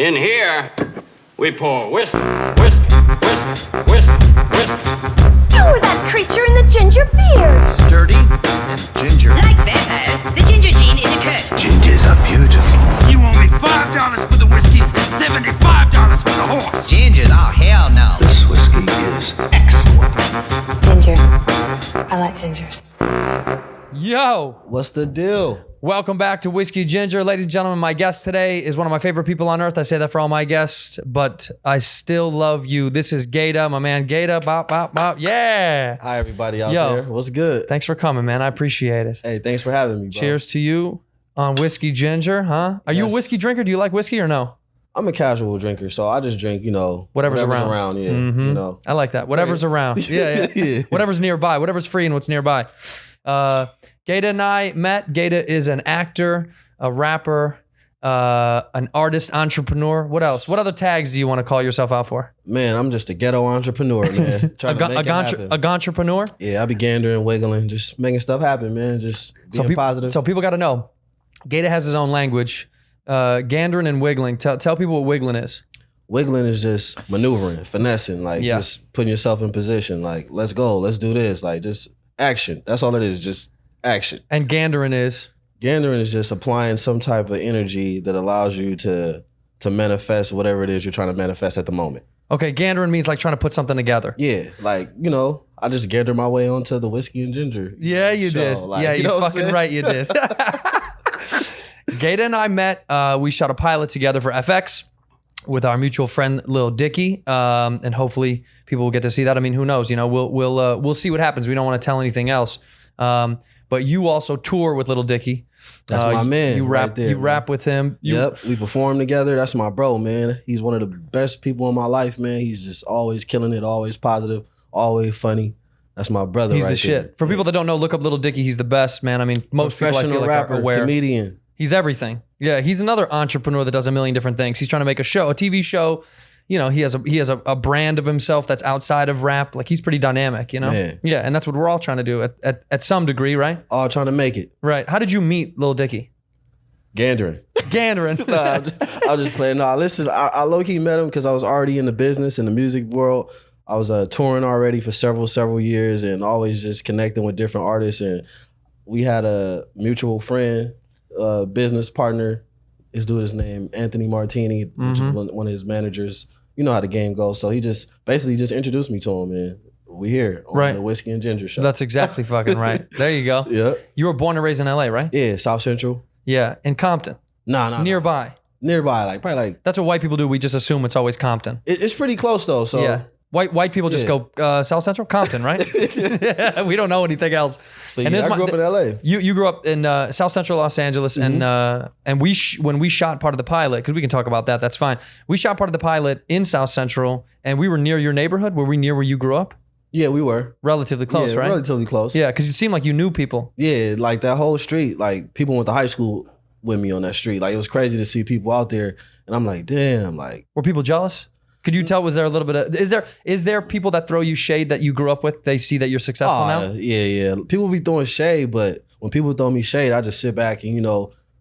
In here, we pour whiskey, whiskey, whiskey, whiskey, whiskey. You were that creature in the ginger beard. Sturdy and ginger. Like vampires, the ginger gene is a curse. Gingers are beautiful. You owe me $5 for the whiskey and $75 for the horse. Gingers? Oh, hell no. This whiskey is excellent. Ginger. I like gingers. Yo, What's the deal? welcome back to Whiskey Ginger. Ladies and gentlemen, my guest today is one of my favorite people on earth. I say that for all my guests, but I still love you. This is Gata, my man Gata. Bop, bop, bop. Yeah. Hi, everybody out Yo. there. What's good? Thanks for coming, man. I appreciate it. Hey, thanks for having me, bro. Cheers to you on Whiskey Ginger, huh? Are you a Yes. whiskey drinker? Do you like whiskey or no? I'm a casual drinker, so I just drink, Whatever's around. yeah, Mhm. I like that. Whatever's around. Yeah, yeah. Yeah. Whatever's nearby. Whatever's free and what's nearby. Gata and I met. Gata is an actor, a rapper, an artist, entrepreneur. What else? What other tags do you want to call yourself out for? Man, I'm just a ghetto entrepreneur, man. Trying to make it happen. A entrepreneur? Yeah, I be gandering, wiggling, just making stuff happen, man. Just being positive. So people got to know. Gata has his own language. Gandharan and wiggling. Tell people what wiggling is. Wiggling is just maneuvering, finessing, like Yeah. just putting yourself in position. Like, let's go, let's do this. Like, just action. That's all it is, just action. And Gandharan is? Gandering is just applying some type of energy that allows you to manifest whatever it is you're trying to manifest at the moment. Okay, Gandharan means like trying to put something together. Yeah, like, I just gathered my way onto the whiskey and ginger. Yeah, you show. did. Like, Yeah, you you're know what I'm fucking saying? right, you did. Gata and I met. We shot a pilot together for FX with our mutual friend Lil Dicky, and hopefully people will get to see that. I mean, who knows? We'll see what happens. We don't want to tell anything else. But you also tour with Lil Dicky. That's my man. You rap. right there, you man. rap with him. Yep, we perform together. That's my bro, man. He's one of the best people in my life, man. He's just always killing it, always positive, always funny. That's my brother. He's right the shit. there. For people that don't know, look up Lil Dicky. He's the best, man. I mean, most people I Professional feel like rapper, are aware. comedian. He's everything. Yeah, he's another entrepreneur that does a million different things. He's trying to make a show, a TV show. He has a brand of himself that's outside of rap. Like, he's pretty dynamic, Man. Yeah, and that's what we're all trying to do at some degree, right? All trying to make it. Right. How did you meet Lil Dicky? Gandering. Gandharan. I was just playing. No, listen, I low-key met him because I was already in the business, in the music world. I was touring already for several years and always just connecting with different artists. And we had a mutual friend, business partner. His dude's name, Anthony Martini, which is one of his managers. You know how the game goes. So he just basically introduced me to him, and we here on Right. the Whiskey and Ginger show. That's exactly fucking right. There you go. Yeah. You were born and raised in LA, right? Yeah, South Central. Yeah, in Compton. Nah. Nearby. Nearby, like probably like, That's what white people do. We just assume it's always Compton. it's pretty close though. So Yeah. White people just Yeah. go South Central, Compton, right? We don't know anything else. but yeah, I grew up in LA. You grew up in South Central Los Angeles, and when we shot part of the pilot, because we can talk about that. That's fine. We shot part of the pilot in South Central, and we were near your neighborhood. Were we near where you grew up? Yeah, we were. Relatively close, Yeah, right? relatively close. Yeah, because you seemed like you knew people. Yeah, like that whole street, like people went to high school with me on that street. Like, it was crazy to see people out there, and I'm like, damn, like, Were people jealous? Could you tell? Was there a little bit of? Is there people that throw you shade that you grew up with? They see that you're successful now. yeah. People be throwing shade, but when people throw me shade, I just sit back and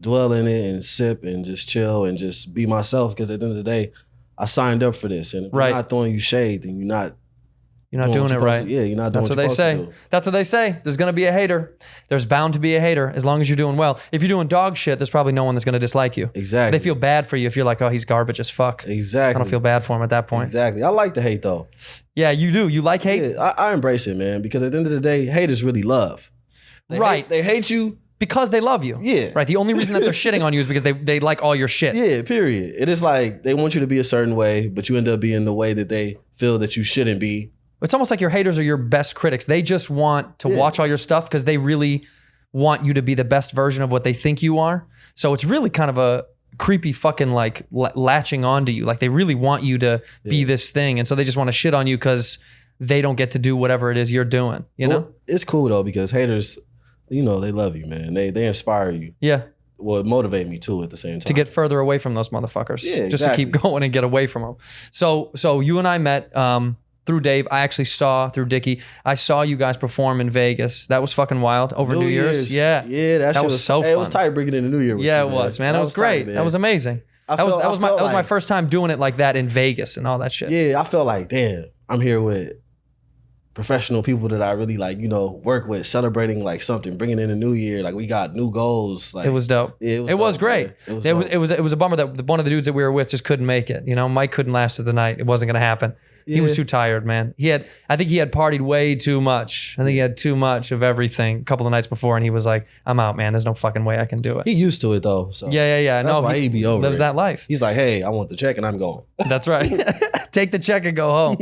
dwell in it and sip and just chill and just be myself. Because at the end of the day, I signed up for this, and if Right. I'm not throwing you shade, then you're not. You're not doing doing what it you're right. supposed to- yeah, you're not doing That's what what they you're say. supposed to do. That's what they say. There's gonna be a hater. There's bound to be a hater as long as you're doing well. If you're doing dog shit, there's probably no one that's gonna dislike you. Exactly. They feel bad for you if you're like, oh, he's garbage as fuck. Exactly. I don't feel bad for him at that point. Exactly. I like the hate though. Yeah, you do. You like hate? Yeah, I embrace it, man, because at the end of the day, haters really love. Right. They hate you. Because they love you. Yeah. Right. The only reason that they're shitting on you is because they like all your shit. Yeah, period. It is like they want you to be a certain way, but you end up being the way that they feel that you shouldn't be. It's almost like your haters are your best critics. They just want to watch all your stuff because they really want you to be the best version of what they think you are. So it's really kind of a creepy fucking like latching onto you. Like they really want you to be this thing. And so they just want to shit on you because they don't get to do whatever it is you're doing, you know? Well, it's cool though, because haters, they love you, man. They inspire you. Yeah. Well, it motivate me too at the same time. To get further away from those motherfuckers. Yeah, Just to keep exactly. going and get away from them. So you and I met through Dave. I actually saw through Dicky. I saw you guys perform in Vegas. That was fucking wild over New Year's. Yeah. Yeah, that shit was so fun. It was tight bringing in the New Year with Yeah, you, it was, man. That it was great. tight, man. That was amazing. That was my like, first time doing it like that in Vegas and all that shit. Yeah, I felt like, damn, I'm here with professional people that I really like, work with, celebrating like something, bringing in a new year. Like we got new goals. Like It was dope. Yeah, It was dope, great. man. It was a bummer that one of the dudes that we were with just couldn't make it. Mike couldn't last through the night. It wasn't gonna happen. He was too tired, man. I think he had partied way too much. I think he had too much of everything a couple of nights before, and he was like, "I'm out, man. There's no fucking way I can do it." He used to it though. So Yeah. That's why he be over lives it. that life. He's like, hey, I want the check and I'm going. That's right. Take the check and go home.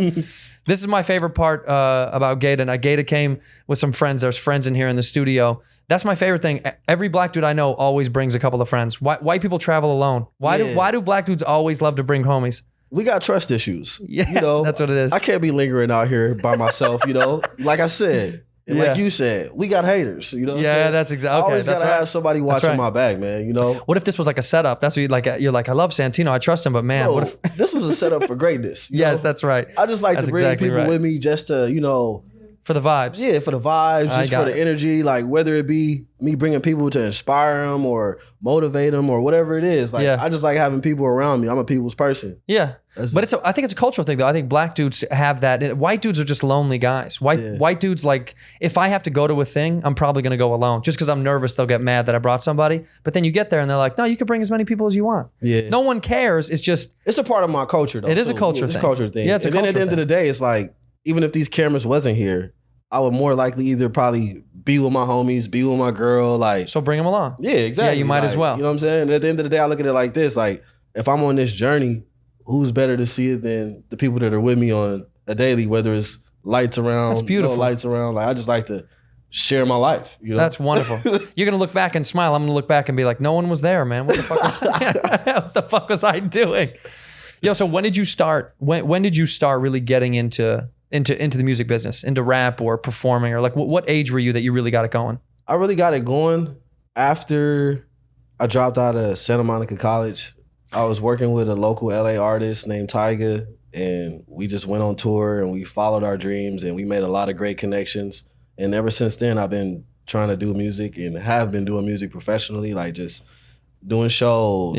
This is my favorite part about Gata. And Gata came with some friends. There's friends in here in the studio. That's my favorite thing. Every black dude I know always brings a couple of friends. White people travel alone. Why do black dudes always love to bring homies? We got trust issues. Yeah, that's what it is. I can't be lingering out here by myself, Like I said, and like you said, we got haters, what I'm saying? That's exactly. I always that's gotta right. have somebody watching right. my back, man, What if this was like a setup? That's what you're like, I love Santino. I trust him, but man, No, what if... this was a setup for greatness. Yes, that's right. I just like That's to bring exactly people right. with me just to, For the vibes. yeah, for the vibes, I just got for the it. energy, like whether it be me bringing people to inspire them or motivate them or whatever it is. Like Yeah. I just like having people around me. I'm a people's person. Yeah. But I think it's a cultural thing though. I think black dudes have that. White dudes are just lonely guys. White dudes, like, if I have to go to a thing, I'm probably going to go alone just because I'm nervous they'll get mad that I brought somebody. But then you get there and they're like, no, you can bring as many people as you want. Yeah. No one cares. It's just, It's a part of my culture though. It is a too. culture It's thing. a culture thing. Yeah, it's a and then at the culture end of the day, it's like, even if these cameras wasn't here, I would more likely either probably be with my homies, be with my girl, like so bring them along. yeah, exactly. Yeah, you might as Like, well. You know what I'm saying? At the end of the day, I look at it like this: like if I'm on this journey, who's better to see it than the people that are with me on a daily? Whether it's lights around, That's beautiful. no lights around. Like I just like to share my life. That's wonderful. You're going to look back and smile. I'm going to look back and be like, no one was there, man. What the fuck what the fuck was I doing? Yo, so when did you start? When did you start really getting into the music business, into rap or performing, or like what age were you that you really got it going? I really got it going after I dropped out of Santa Monica College. I was working with a local LA artist named Tyga, and we just went on tour and we followed our dreams and we made a lot of great connections. And ever since then, I've been trying to do music and have been doing music professionally, like just doing shows,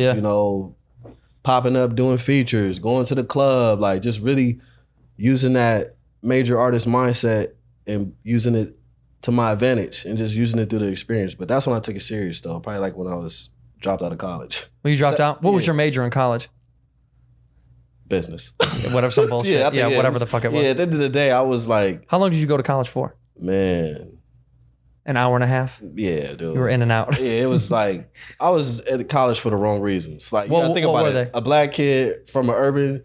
popping up, doing features, going to the club, like just really using that major artist mindset and using it to my advantage and just using it through the experience. But that's when I took it serious though, probably like when I was dropped out of college. When you dropped out? What was your major in college? Business. Whatever, some bullshit. I think, Whatever the fuck it was. Yeah, at the end of the day, I was like, How long did you go to college for? man, An hour and a half? yeah, dude. You were in and out. Yeah, it was like, I was at college for the wrong reasons. Like, you What- gotta think what about were it. they? A black kid from an urban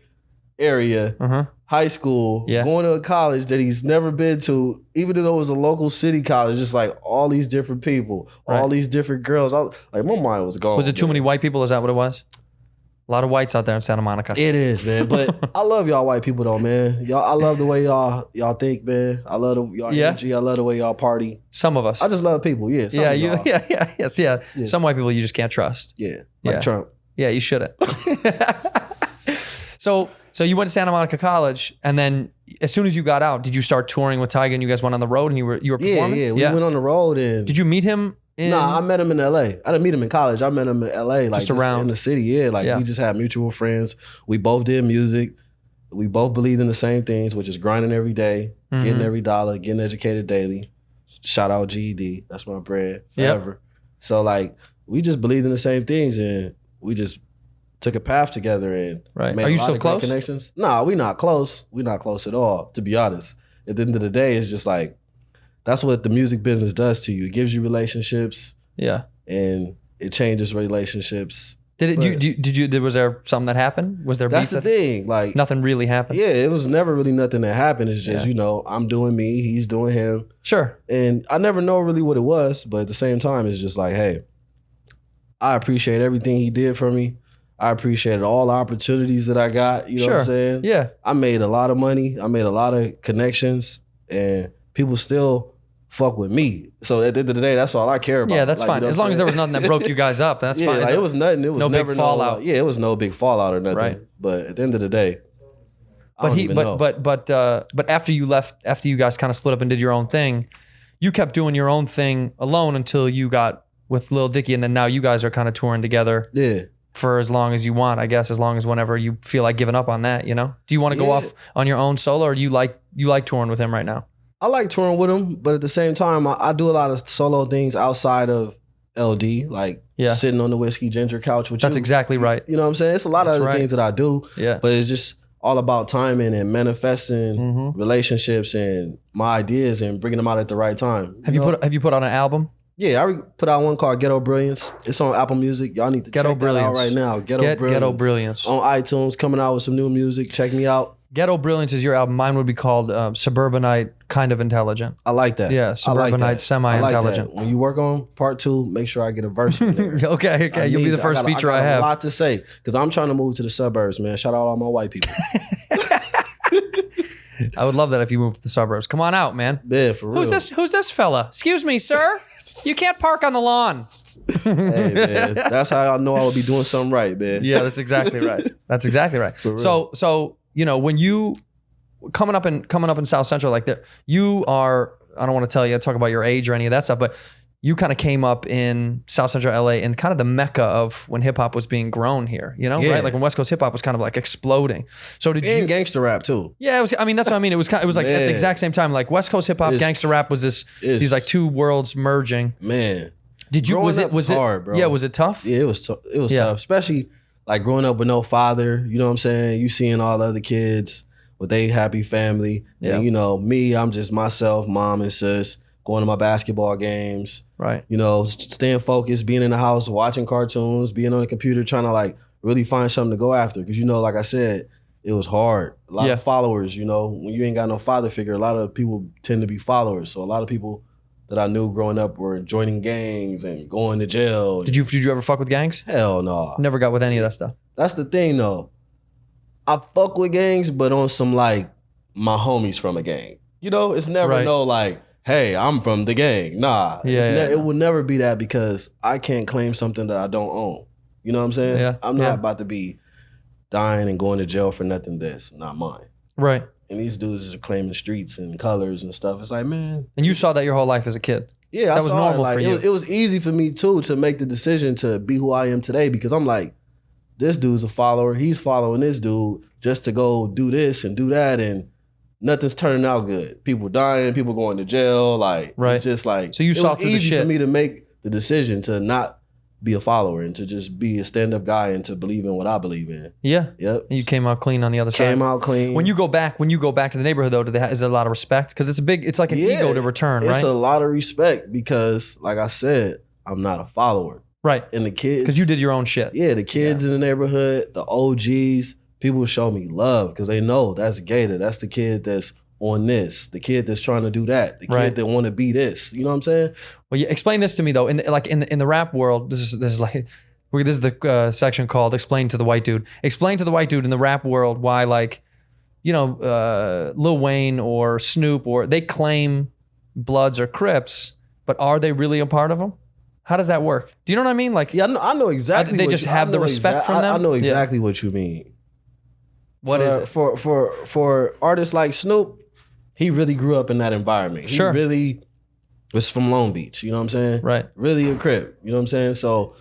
area, high school, Yeah. going to a college that he's never been to, even though it was a local city college, just like all these different people, all Right. these different girls. My mind was gone. Was it too man. many white people? Is that what it was? A lot of whites out there in Santa Monica. It is, man. But I love y'all white people though, man. Y'all, I love the way y'all think, man. I love y'all energy. I love the way y'all party. Some of us. I just love people. Yeah. Some of y'all. Yeah. Some white people you just can't trust. Yeah. Like Yeah. Trump. Yeah, you shouldn't. So you went to Santa Monica College, and then as soon as you got out, did you start touring with Tyga and you guys went on the road and you were performing? Yeah. We went on the road and Did you meet him Nah, I met him in LA. I didn't meet him in college. I met him in LA, like Just just around. in the city. Yeah, like Yeah. we just had mutual friends. We both did music. We both believed in the same things, which is grinding every day, getting every dollar, getting educated daily. Shout out GED. That's my bread forever. So like we just believed in the same things and we just took a path together and Right. made Are a you lot still of great close? connections. Nah, we not close. We not close at all, to be honest. At the end of the day, it's just like that's what the music business does to you. It gives you relationships. Yeah. And it changes relationships. Did it? But- Was there something that happened? Was there? That's beef the thing. Like, Nothing really happened. yeah, it was never really nothing that happened. It's just, Yeah. I'm doing me, he's doing him. Sure. And I never know really what it was, but at the same time, it's just like, hey, I appreciate everything he did for me. I appreciated all the opportunities that I got. You know what I'm saying? Yeah. I made a lot of money. I made a lot of connections, and people still fuck with me. So at the end of the day, that's all I care about. Yeah, that's Like, fine. you know As what long I'm as there was saying? nothing that broke you guys up, that's Yeah, fine. like, it was nothing. It was no big never fallout. Yeah, it was no big fallout or nothing. Right. But at the end of the day, But after you left, after you guys kind of split up and did your own thing, you kept doing your own thing alone until you got with Lil Dicky, and then now you guys are kind of touring together. yeah. for as long as you want, I guess, as long as whenever you feel like giving up on that, you know? Do you want to go off on your own solo, or do you like touring with him right now? I like touring with him, but at the same time, I do a lot of solo things outside of LD, like sitting on the whiskey ginger couch with you. That's exactly right. You know what I'm saying? It's a lot of other things that I do, but it's just all about timing and manifesting relationships and my ideas and bringing them out at the right time. Have you put out an album? Yeah, I put out one called Ghetto Brilliance. It's on Apple Music. Y'all need to check that out right now. Ghetto Brilliance. On iTunes, coming out with some new music. Check me out. Ghetto Brilliance is your album. Mine would be called Suburbanite Kind of Intelligent. I like that. Yeah, Suburbanite Semi-Intelligent. When you work on part 2, make sure I get a verse in there. Okay. You'll be the first feature I have. I got a lot to say because I'm trying to move to the suburbs, man. Shout out all my white people. I would love that if you moved to the suburbs. Come on out, man. Yeah, for real. Who's this fella? Excuse me, sir. You can't park on the lawn. Hey, man. That's how I know I would be doing something right, man. Yeah, that's exactly right. That's exactly right. So you know, when you coming up in South Central like that, you are, I don't want to talk about your age or any of that stuff, but you kind of came up in South Central LA and kind of the mecca of when hip hop was being grown here, you know, right? Like when West Coast hip hop was kind of like exploding. So did you gangster rap too? Yeah, it was. I mean, that's what I mean. It was like at the exact same time. Like West Coast hip hop, gangster rap was these like two worlds merging. Man, did you? Was it hard, bro? Yeah, was it tough? Yeah, it was. It was tough, especially like growing up with no father. You know what I'm saying? You seeing all the other kids with a happy family, and you know me. I'm just myself, mom and sis. Going to my basketball games, right? You know, staying focused, being in the house, watching cartoons, being on the computer, trying to like really find something to go after. Because you know, like I said, it was hard. A lot of followers. You know, when you ain't got no father figure, a lot of people tend to be followers. So a lot of people that I knew growing up were joining gangs and going to jail. Did you ever fuck with gangs? Hell no. Never got with any of that stuff. That's the thing though. I fuck with gangs, but on some like my homies from a gang. You know, it's never no like, hey, I'm from the gang. Nah, it will never be that because I can't claim something that I don't own. You know what I'm saying? Yeah. I'm not about to be dying and going to jail for nothing that's not mine. Right. And these dudes are claiming streets and colors and stuff. It's like, man. And you saw that your whole life as a kid. Yeah, that was normal like, for you. It was easy for me too to make the decision to be who I am today because I'm like, this dude's a follower. He's following this dude just to go do this and do that and nothing's turning out good. People dying, people going to jail. Like, it's just like, so you saw through the shit. It was easy for me to make the decision to not be a follower and to just be a stand-up guy and to believe in what I believe in. Yeah. Yep. And you came out clean on the other side. Came out clean. When you go back to the neighborhood though, is there a lot of respect? Because it's like an ego to return, right? It's a lot of respect because, like I said, I'm not a follower. Right. And the kids. Because you did your own shit. Yeah, the kids in the neighborhood, the OGs, people show me love because they know that's Gata. That's the kid that's on this, the kid that's trying to do that, the kid that want to be this. You know what I'm saying? Well, explain this to me though. In the rap world, this is the section called "Explain to the White Dude." Explain to the white dude in the rap world why, like, you know, Lil Wayne or Snoop or they claim Bloods or Crips, but are they really a part of them? How does that work? Do you know what I mean? Like, yeah, I know exactly. They just have the respect from them. I know exactly what you mean. What is it for artists like Snoop? He really grew up in that environment. He really was from Long Beach. You know what I'm saying? Right. Really a Crip. You know what I'm saying? So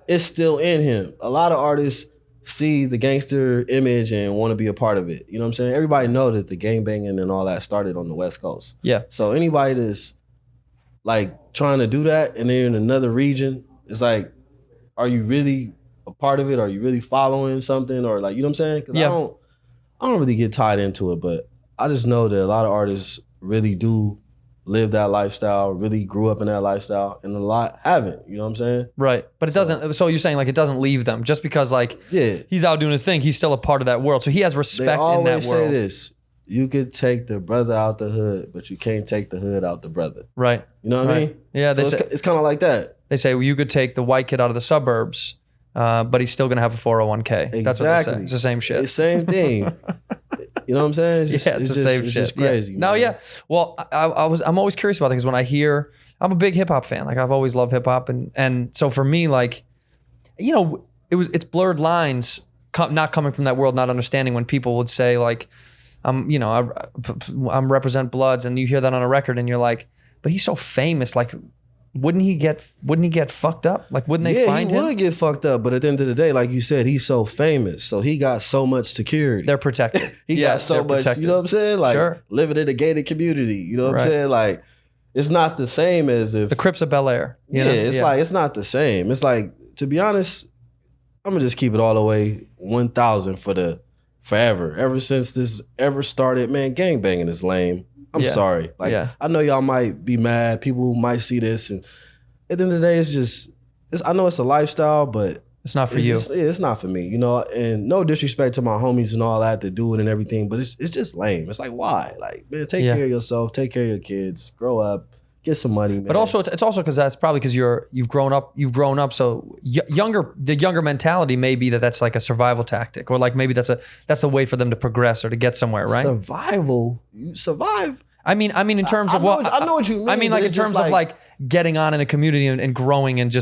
it's still in him. A lot of artists see the gangster image and want to be a part of it. You know what I'm saying? Everybody know that the gangbanging and all that started on the West Coast. Yeah. So anybody that's like trying to do that and they're in another region, it's like, are you really a part of it? Are you really following something? Or like, you know what I'm saying? Because I don't really get tied into it, but I just know that a lot of artists really do live that lifestyle, really grew up in that lifestyle, and a lot haven't. You know what I'm saying? Right. But it doesn't, so you're saying like it doesn't leave them just because like he's out doing his thing, he's still a part of that world. So he has respect in that world. They always say this, you could take the brother out the hood, but you can't take the hood out the brother. Right. You know what I mean? Yeah. So it's kind of like that. They say, well, you could take the white kid out of the suburbs, but he's still going to have a 401k. Exactly. That's what they say. It's the same shit. It's the same thing. You know what I'm saying? It's the same shit. It's just crazy. Yeah. No, yeah. Well, I'm always curious about things when I hear. I'm a big hip hop fan. Like I've always loved hip hop, and so for me, like, you know, it's blurred lines. Not coming from that world, not understanding when people would say like, I'm represent Bloods, and you hear that on a record, and you're like, but he's so famous. Like, wouldn't he get fucked up? Like, wouldn't they find he him? would get fucked up, but at the end of the day, like you said, he's so famous, so he got so much security. They're protected. He got so they're much, protected. you know what I'm saying? Like Sure. living in a gated community, you know what Right. I'm saying? Like it's not the same as if The Crips of Bel Air. you know? like it's not the same. It's like, to be honest, I'm gonna just keep it all the way 1,000 for the forever. Ever since this ever started, man, gangbanging is lame. I'm Yeah. sorry. Like Yeah. I know y'all might be mad. People might see this, and at the end of the day, I know it's a lifestyle, but It's not for you. it's not for me, you know. And no disrespect to my homies and all that that do it and everything, but it's just lame. It's like, why? Like, man, take Yeah. care of yourself, take care of your kids, grow up, get some money, man. But also, it's also because that's probably because you've grown up. So the younger mentality may be that's like a survival tactic, or like maybe that's a way for them to progress or to get somewhere, right? Survival, you survive. I mean, in terms of I know what you mean. I mean, like but in it's just terms of like getting on in a community and growing and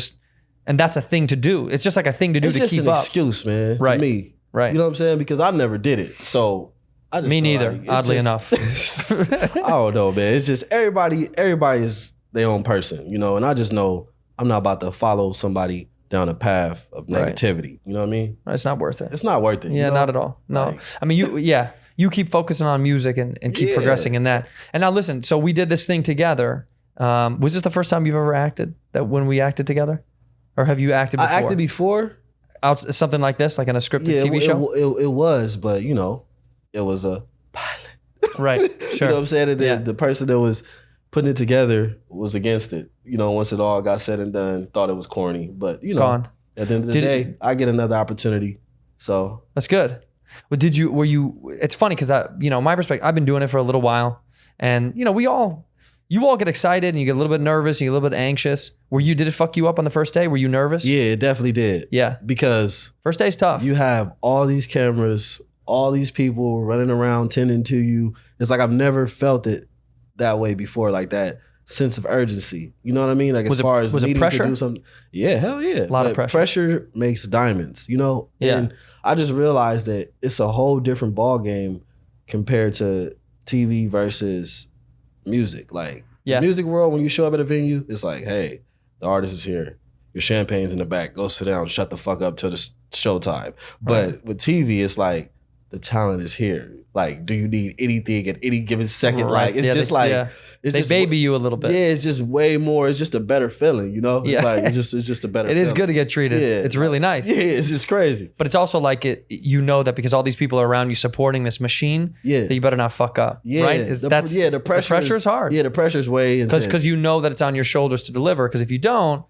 that's a thing to do. It's just like a thing to do it's to just keep an up. excuse, man. Right. To me, Right. You know what I'm saying? Because I never did it, so I just Me feel neither, like it's oddly just- enough. I don't know, man. It's just everybody is their own person, you know. And I just know I'm not about to follow somebody down a path of Right. negativity. You know what I mean? It's not worth it. It's not worth it. Yeah, you know? not at all. No. Like- I mean, you keep focusing on music and keep Yeah. progressing in that. And now listen, so we did this thing together. Was this the first time you've ever acted? That when we acted together? Or have you acted before? I acted before. Something like this, like in a scripted Yeah, TV show? it was, but you know, it was a pilot. Right, sure. You know what I'm saying? And Yeah. the person that was putting it together was against it. You know, once it all got said and done, thought it was corny. But you know, Gone. at the end of the day, I get another opportunity. So That's good. Well, it's funny because my perspective, I've been doing it for a little while, and you all get excited and you get a little bit nervous and you get a little bit anxious. Did it fuck you up on the first day? Were you nervous? yeah, it definitely did. Yeah. Because First day's tough. you have all these cameras, all these people running around tending to you. It's like I've never felt it that way before, like that sense of urgency. You know what I mean? Like Was as far as it needing pressure? to do something. Yeah, hell yeah. A lot of But pressure. Pressure makes diamonds, you know? Yeah. And I just realized that it's a whole different ball game compared to TV versus music. Like Yeah. the music world, when you show up at a venue, it's like, hey, the artist is here. Your champagne's in the back. Go sit down, shut the fuck up till the showtime. But with TV, it's like the talent is here. Like, do you need anything at any given second? Right. Like, it's Yeah, just it's they just baby you a little bit. Yeah, it's just way more. It's just a better feeling, you know? Yeah. It's like it's just a better It feeling. is good to get treated. Yeah. It's really nice. Yeah, it's just crazy. But it's also like that because all these people are around you supporting this machine, Yeah. that you better not fuck up. Yeah. Right? The pressure is hard. Yeah, the pressure's way intense. Because you know that it's on your shoulders to deliver. Because if you don't,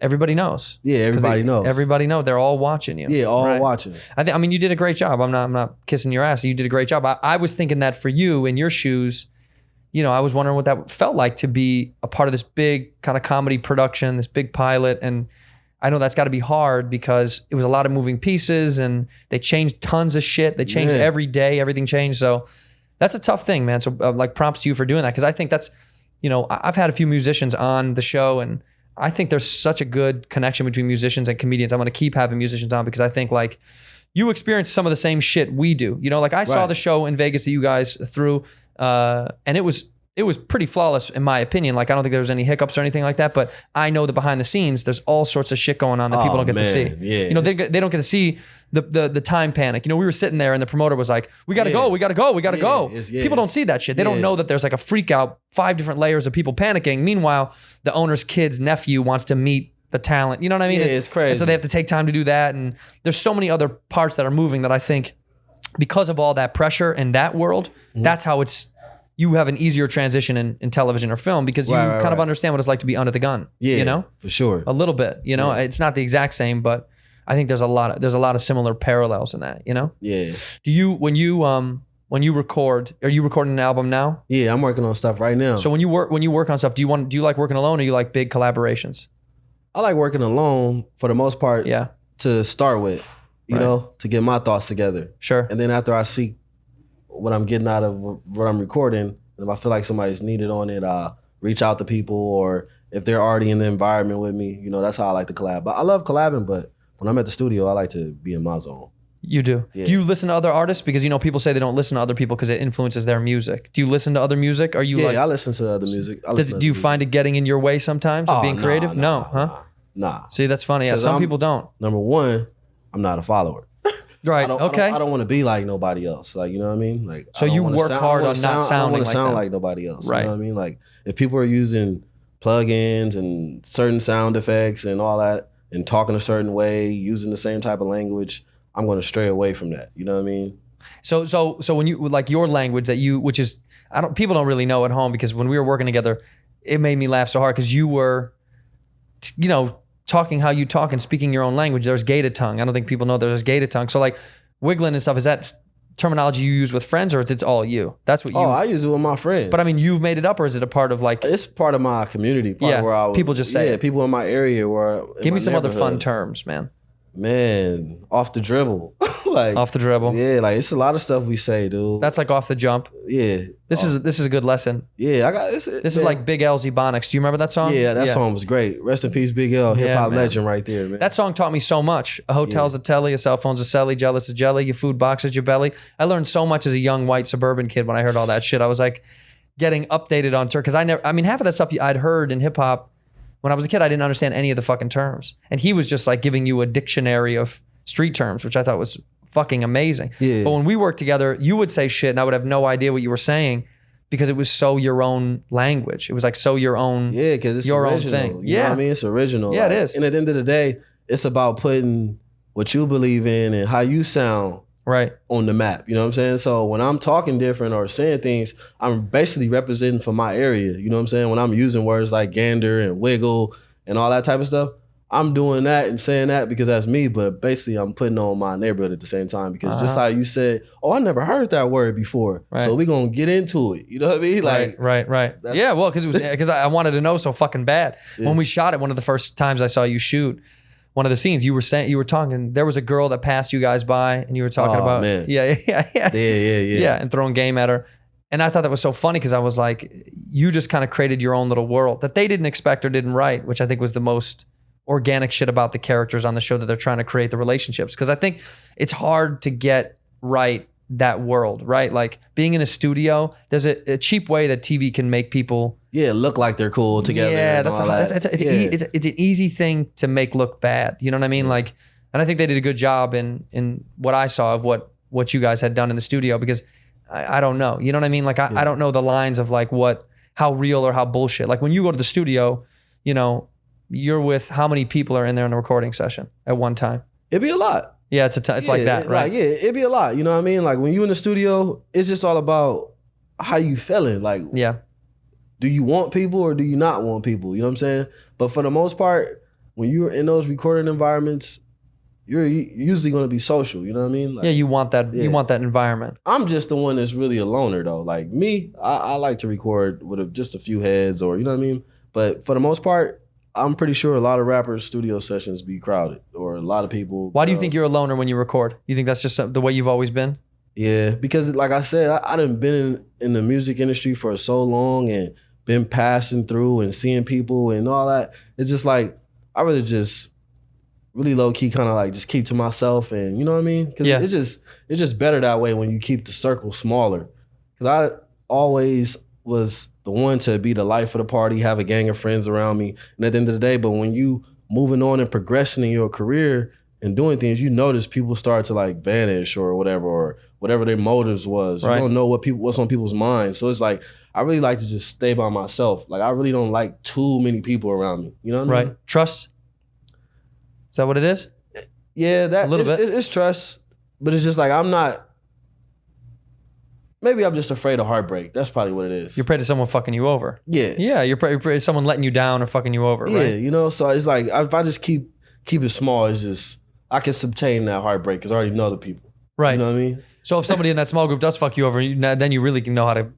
everybody knows. Yeah, 'Cause everybody knows. Everybody knows. They're all watching you. Yeah, all Right? watching. I mean, you did a great job. I'm not kissing your ass. You did a great job. I was thinking that for you in your shoes, I was wondering what that felt like to be a part of this big kind of comedy production, this big pilot. And I know that's got to be hard because it was a lot of moving pieces and they changed tons of shit. They changed Yeah. every day. Everything changed. So that's a tough thing, man. So like props to you for doing that. Cause I think that's, I've had a few musicians on the show and I think there's such a good connection between musicians and comedians. I'm going to keep having musicians on because I think like you experience some of the same shit we do. Like I saw Right. the show in Vegas that you guys threw, and it was pretty flawless in my opinion. Like I don't think there was any hiccups or anything like that. But I know that behind the scenes, there's all sorts of shit going on that people Oh, don't get to see. man. Yeah. They don't get to see the time panic. We were sitting there and the promoter was like, "We got to go, we got to go, we got to go." People don't see that shit. They don't know that there's like a freak out, 5 different layers of people panicking. Meanwhile, the owner's kid's nephew wants to meet the talent. You know what I mean? Yeah, it's crazy. And so they have to take time to do that. And there's so many other parts that are moving that I think because of all that pressure in that world, Mm-hmm. that's how you have an easier transition in television or film because you Right, kind of right. understand what it's like to be under the gun. Yeah, for sure. A little bit. It's not the exact same, but I think there's a lot of similar parallels in that. Yeah. Do you when you record? Are you recording an album now? Yeah, I'm working on stuff right now. So when you work on stuff, do you like working alone or you like big collaborations? I like working alone for the most part. Yeah. To start with, you Right. know, to get my thoughts together. Sure. And then after I see what I'm getting out of what I'm recording, if I feel like somebody's needed on it, I'll reach out to people, or if they're already in the environment with me, that's how I like to collab. But I love collabing, but when I'm at the studio, I like to be in my zone. You do. Yeah. Do you listen to other artists? Because people say they don't listen to other people because it influences their music. Do you listen to other music? Are you Yeah, like? I listen to other music. Do you find it getting in your way sometimes of being creative? No. Nah. See, that's funny. Yeah, 'Cause some people don't. Number one, I'm not a follower. Right. I don't, okay. I don't want to be like nobody else. Like, you know what I mean? Like, So you work hard on not I don't sounding want like to sound them. like nobody else. Right. You know what I mean? Like, if people are using plugins and certain sound effects and all that and talking a certain way, using the same type of language, I'm going to stray away from that. You know what I mean? So when you like your language that you, which is people don't really know at home, because when we were working together, it made me laugh so hard because you were, talking how you talk and speaking your own language. There's Gata tongue. I don't think people know there's Gata tongue. So like wiggling and stuff, is that terminology you use with friends, or it's all you? That's what you. Oh, I use it with my friends. But I mean, you've made it up, or is it a part of like? It's part of my community. Part of where I people just say it. people in my area where. Give me some other fun terms, man. Man, off the dribble. Like Off the dribble. Yeah, like it's a lot of stuff we say, dude. That's like off the jump. Yeah. This is a good lesson. Yeah, I got this. This is like Big L's Ebonics. Do you remember that song? Yeah, that song was great. Rest in peace, Big L, hip hop man. legend right there, man. That song taught me so much. A hotel's a telly, a cell phone's a celly, jealous a jelly, your food box is your belly. I learned so much as a young white suburban kid when I heard all that shit. I was like getting updated on terms, because half of that stuff I'd heard in hip hop when I was a kid, I didn't understand any of the fucking terms. And he was just like giving you a dictionary of street terms, which I thought was fucking amazing. Yeah. But when we worked together, you would say shit and I would have no idea what you were saying, because it was so your own language. It was like so your own, Yeah, because it's your original. own thing. You know Yeah. what I mean? It's original. Yeah, it is. And at the end of the day, it's about putting what you believe in and how you sound right. on the map. You know what I'm saying? So when I'm talking different or saying things, I'm basically representing for my area. You know what I'm saying? When I'm using words like gander and wiggle and all that type of stuff, I'm doing that and saying that because that's me, but basically I'm putting on my neighborhood at the same time, because just how you said, oh, I never heard that word before. Right. So we're going to get into it. You know what I mean? Like, Right. Yeah, well, because I wanted to know so fucking bad. Yeah. When we shot it, one of the first times I saw you shoot one of the scenes, you were talking, there was a girl that passed you guys by and you were talking about, man. Yeah, and throwing game at her. And I thought that was so funny, because I was like, you just kind of created your own little world that they didn't expect or didn't write, which I think was the most organic shit about the characters on the show, that they're trying to create the relationships. Because I think it's hard to get right that world, right? Like being in a studio, there's a cheap way that TV can make people look like they're cool together. Yeah, and all that. it's an easy thing to make look bad. You know what I mean? Like, and I think they did a good job in what I saw of what you guys had done in the studio, because I don't know. You know what I mean? Like I don't know the lines of like how real or how bullshit. Like when you go to the studio, you're with how many people are in there in a recording session at one time? It'd be a lot. Yeah, it's like that, right? It'd be a lot. You know what I mean? Like when you in the studio, it's just all about how you feeling. Like, yeah, do you want people or do you not want people? You know what I'm saying? But for the most part, when you're in those recording environments, you're usually going to be social. You know what I mean? Like, yeah, you want that. You want that environment. I'm just the one that's really a loner though. Like me, I like to record with just a few heads, or you know what I mean. But for the most part, I'm pretty sure a lot of rappers' studio sessions be crowded, or a lot of people. Why do you think you're a loner when you record? You think that's just the way you've always been? Yeah, because like I said, I done been in the music industry for so long and been passing through and seeing people and all that. It's just like, I really just really low key kind of like just keep to myself, and you know what I mean? Because it's just better that way when you keep the circle smaller. Because I always was the one to be the life of the party, have a gang of friends around me. And at the end of the day, but when you moving on and progressing in your career and doing things, you notice people start to like vanish or whatever their motives was. Right. You don't know what's on people's minds. So it's like, I really like to just stay by myself. Like I really don't like too many people around me. You know what I mean? Right. Trust? Is that what it is? Yeah, that a little bit. It's trust, but it's just like maybe I'm just afraid of heartbreak. That's probably what it is. You're afraid of someone fucking you over. Yeah. Yeah, you're afraid of someone letting you down or fucking you over, Yeah, right? you know, so it's like if I just keep it small, it's just I can subtain that heartbreak because I already know the people. Right. You know what I mean? So if somebody in that small group does fuck you over, then you really can know how to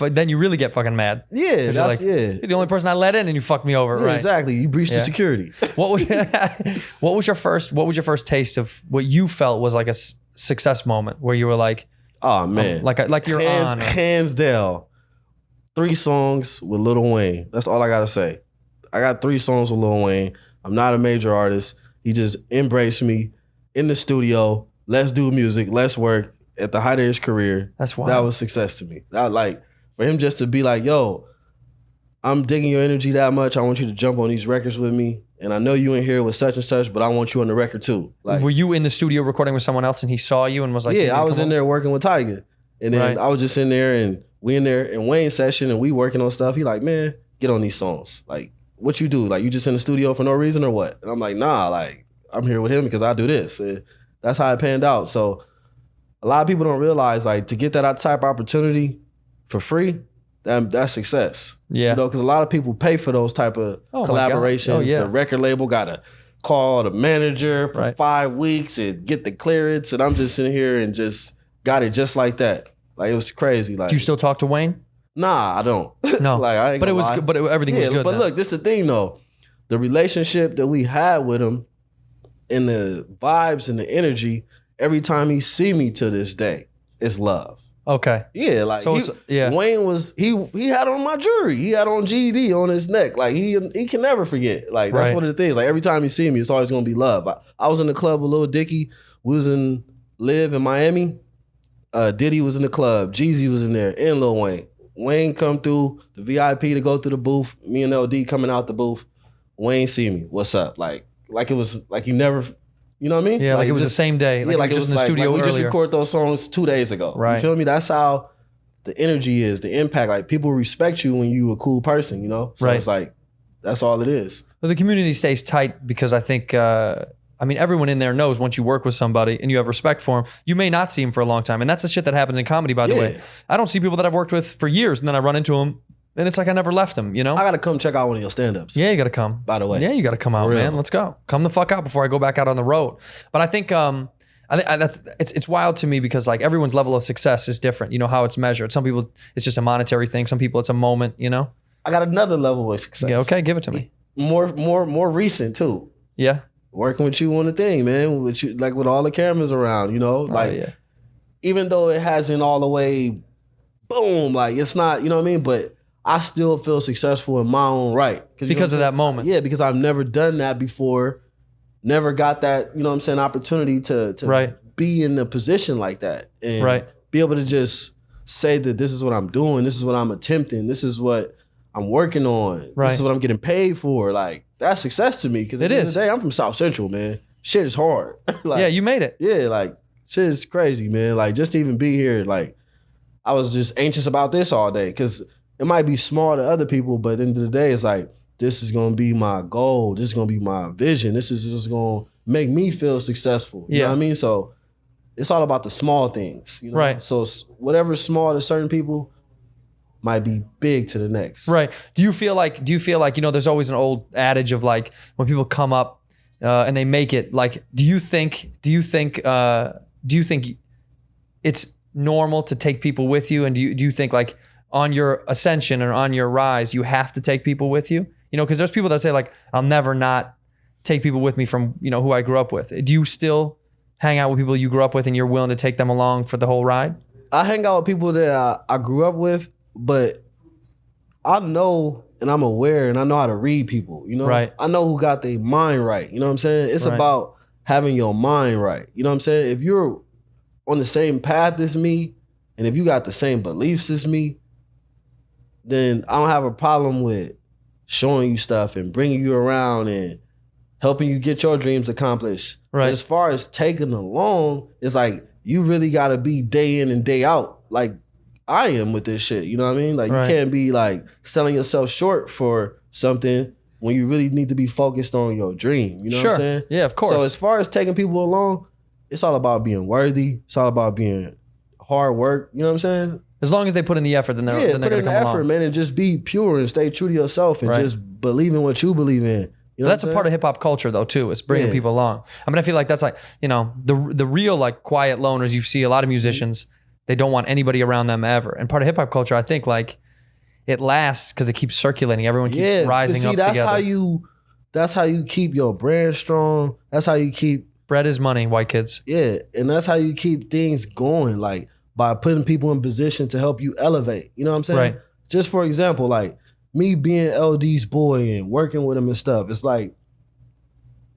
then you really get fucking mad. Yeah, that's you're the only person I let in and you fucked me over, Yeah, right? exactly. You breached the security. What was your first taste of what you felt was like a success moment where you were like, oh man, like you're on? Hands down, 3 songs with Lil Wayne. That's all I gotta say. I got 3 songs with Lil Wayne. I'm not a major artist. He just embraced me in the studio, let's do music, let's work at the height of his career. That's wild. That was success to me. That, like, for him just to be like, yo, I'm digging your energy that much. I want you to jump on these records with me. And I know you in here with such and such, but I want you on the record too. Like, were you in the studio recording with someone else and he saw you and was like, yeah, I was in there working with Tiger. And then Right. I was just in there and we in there in Wayne's session and we working on stuff. He like, man, get on these songs. Like, what you do? Like, you just in the studio for no reason or what? And I'm like, nah, like, I'm here with him because I do this. And that's how it panned out. So a lot of people don't realize, like, to get that type of opportunity for free, that's success. Yeah. You know, because a lot of people pay for those type of Oh my God. collaborations. Oh, yeah. The record label got to call the manager for Right. 5 weeks and get the clearance. And I'm just sitting here and just got it just like that. Like, it was crazy. Like, Do you still talk to Wayne? nah, I don't. No. Like, I ain't But it gonna was lie. good, but everything was good. But then. look, this is the thing though. The relationship that we had with him and the vibes and the energy, every time he see me to this day, it's love. Okay. Yeah, like, So it's- yeah. Wayne was he had on my jewelry. He had on GED on his neck. Like, he can never forget. Like, that's Right. one of the things. Like, every time he see me, it's always gonna be love. I was in the club with Lil Dicky. We was in Live in Miami. Diddy was in the club. Jeezy was in there, and Lil Wayne. Wayne come through the VIP to go through the booth. Me and LD coming out the booth. Wayne see me. What's up? Like it was like he never, you know what I mean? Yeah, like it was just- the same day. Like, like it was just in the studio we just earlier. recorded those songs 2 days ago. Right. You feel me? That's how the energy is, the impact. Like, people respect you when you a cool person, you know? So Right. it's like, that's all it is. But the community stays tight because I think, everyone in there knows once you work with somebody and you have respect for them, you may not see them for a long time. And that's the shit that happens in comedy, by the Yeah. way. I don't see people that I've worked with for years and then I run into them and it's like I never left them, you know? I gotta come check out one of your stand-ups. Yeah, you got to come. By the way. Yeah, you got to come out, real. man. Let's go. Come the fuck out before I go back out on the road. But I think it's wild to me because like everyone's level of success is different. You know how it's measured. Some people it's just a monetary thing. Some people it's a moment. You know. I got another level of success. Yeah. Okay. Give it to me. More recent too. Yeah. Working with you on the thing, man. With you, like, with all the cameras around, you know, like, yeah. even though it hasn't all the way, boom, like, it's not, you know what I mean? But I still feel successful in my own right. Because of that moment. Yeah, because I've never done that before. Never got that, you know what I'm saying, opportunity to Right. be in a position like that. And Right. be able to just say that this is what I'm doing, this is what I'm attempting, this is what I'm working on, Right. this is what I'm getting paid for. Like, that's success to me. Because at It the end is. of the day, I'm from South Central, man. Shit is hard. Like, Yeah. You made it. yeah, like, shit is crazy, man. Like, just to even be here, like, I was just anxious about this all day because it might be small to other people, but at the end of the day, it's like, this is gonna be my goal. This is gonna be my vision. This is just gonna make me feel successful. You know Yeah. what I mean? So it's all about the small things, you know? Right. So whatever's small to certain people might be big to the next. Right. Do you feel like, there's always an old adage of like when people come up and they make it, like, do you think it's normal to take people with you? And do you think like on your ascension or on your rise, you have to take people with you? You know, because there's people that say like, I'll never not take people with me from, you know, who I grew up with. Do you still hang out with people you grew up with and you're willing to take them along for the whole ride? I hang out with people that I grew up with, but I know and I'm aware and I know how to read people, you know? Right. I know who got their mind right. You know what I'm saying? It's Right. about having your mind right. You know what I'm saying? If you're on the same path as me and if you got the same beliefs as me, then I don't have a problem with showing you stuff and bringing you around and helping you get your dreams accomplished. Right. But as far as taking along, it's like you really got to be day in and day out like I am with this shit. You know what I mean? Like, Right. you can't be like selling yourself short for something when you really need to be focused on your dream. You know what Sure. I'm saying? Yeah, of course. So as far as taking people along, it's all about being worthy. It's all about being hard work. You know what I'm saying? As long as they put in the effort, then they're Yeah, going put to in come the effort, along. man, and just be pure and stay true to yourself and Right. just believe in what you believe in. You know That's a part of hip hop culture though too, is bringing Yeah. people along. I mean, I feel like that's like, you know, the real like quiet loners you see a lot of musicians, they don't want anybody around them ever. And part of hip hop culture, I think like it lasts because it keeps circulating. Everyone keeps rising see, up that's together. That's how you keep your brand strong. That's how you keep Bread is money, white kids. Yeah, and that's how you keep things going, like by putting people in position to help you elevate. You know what I'm saying? Right. Just for example, like me being LD's boy and working with him and stuff, it's like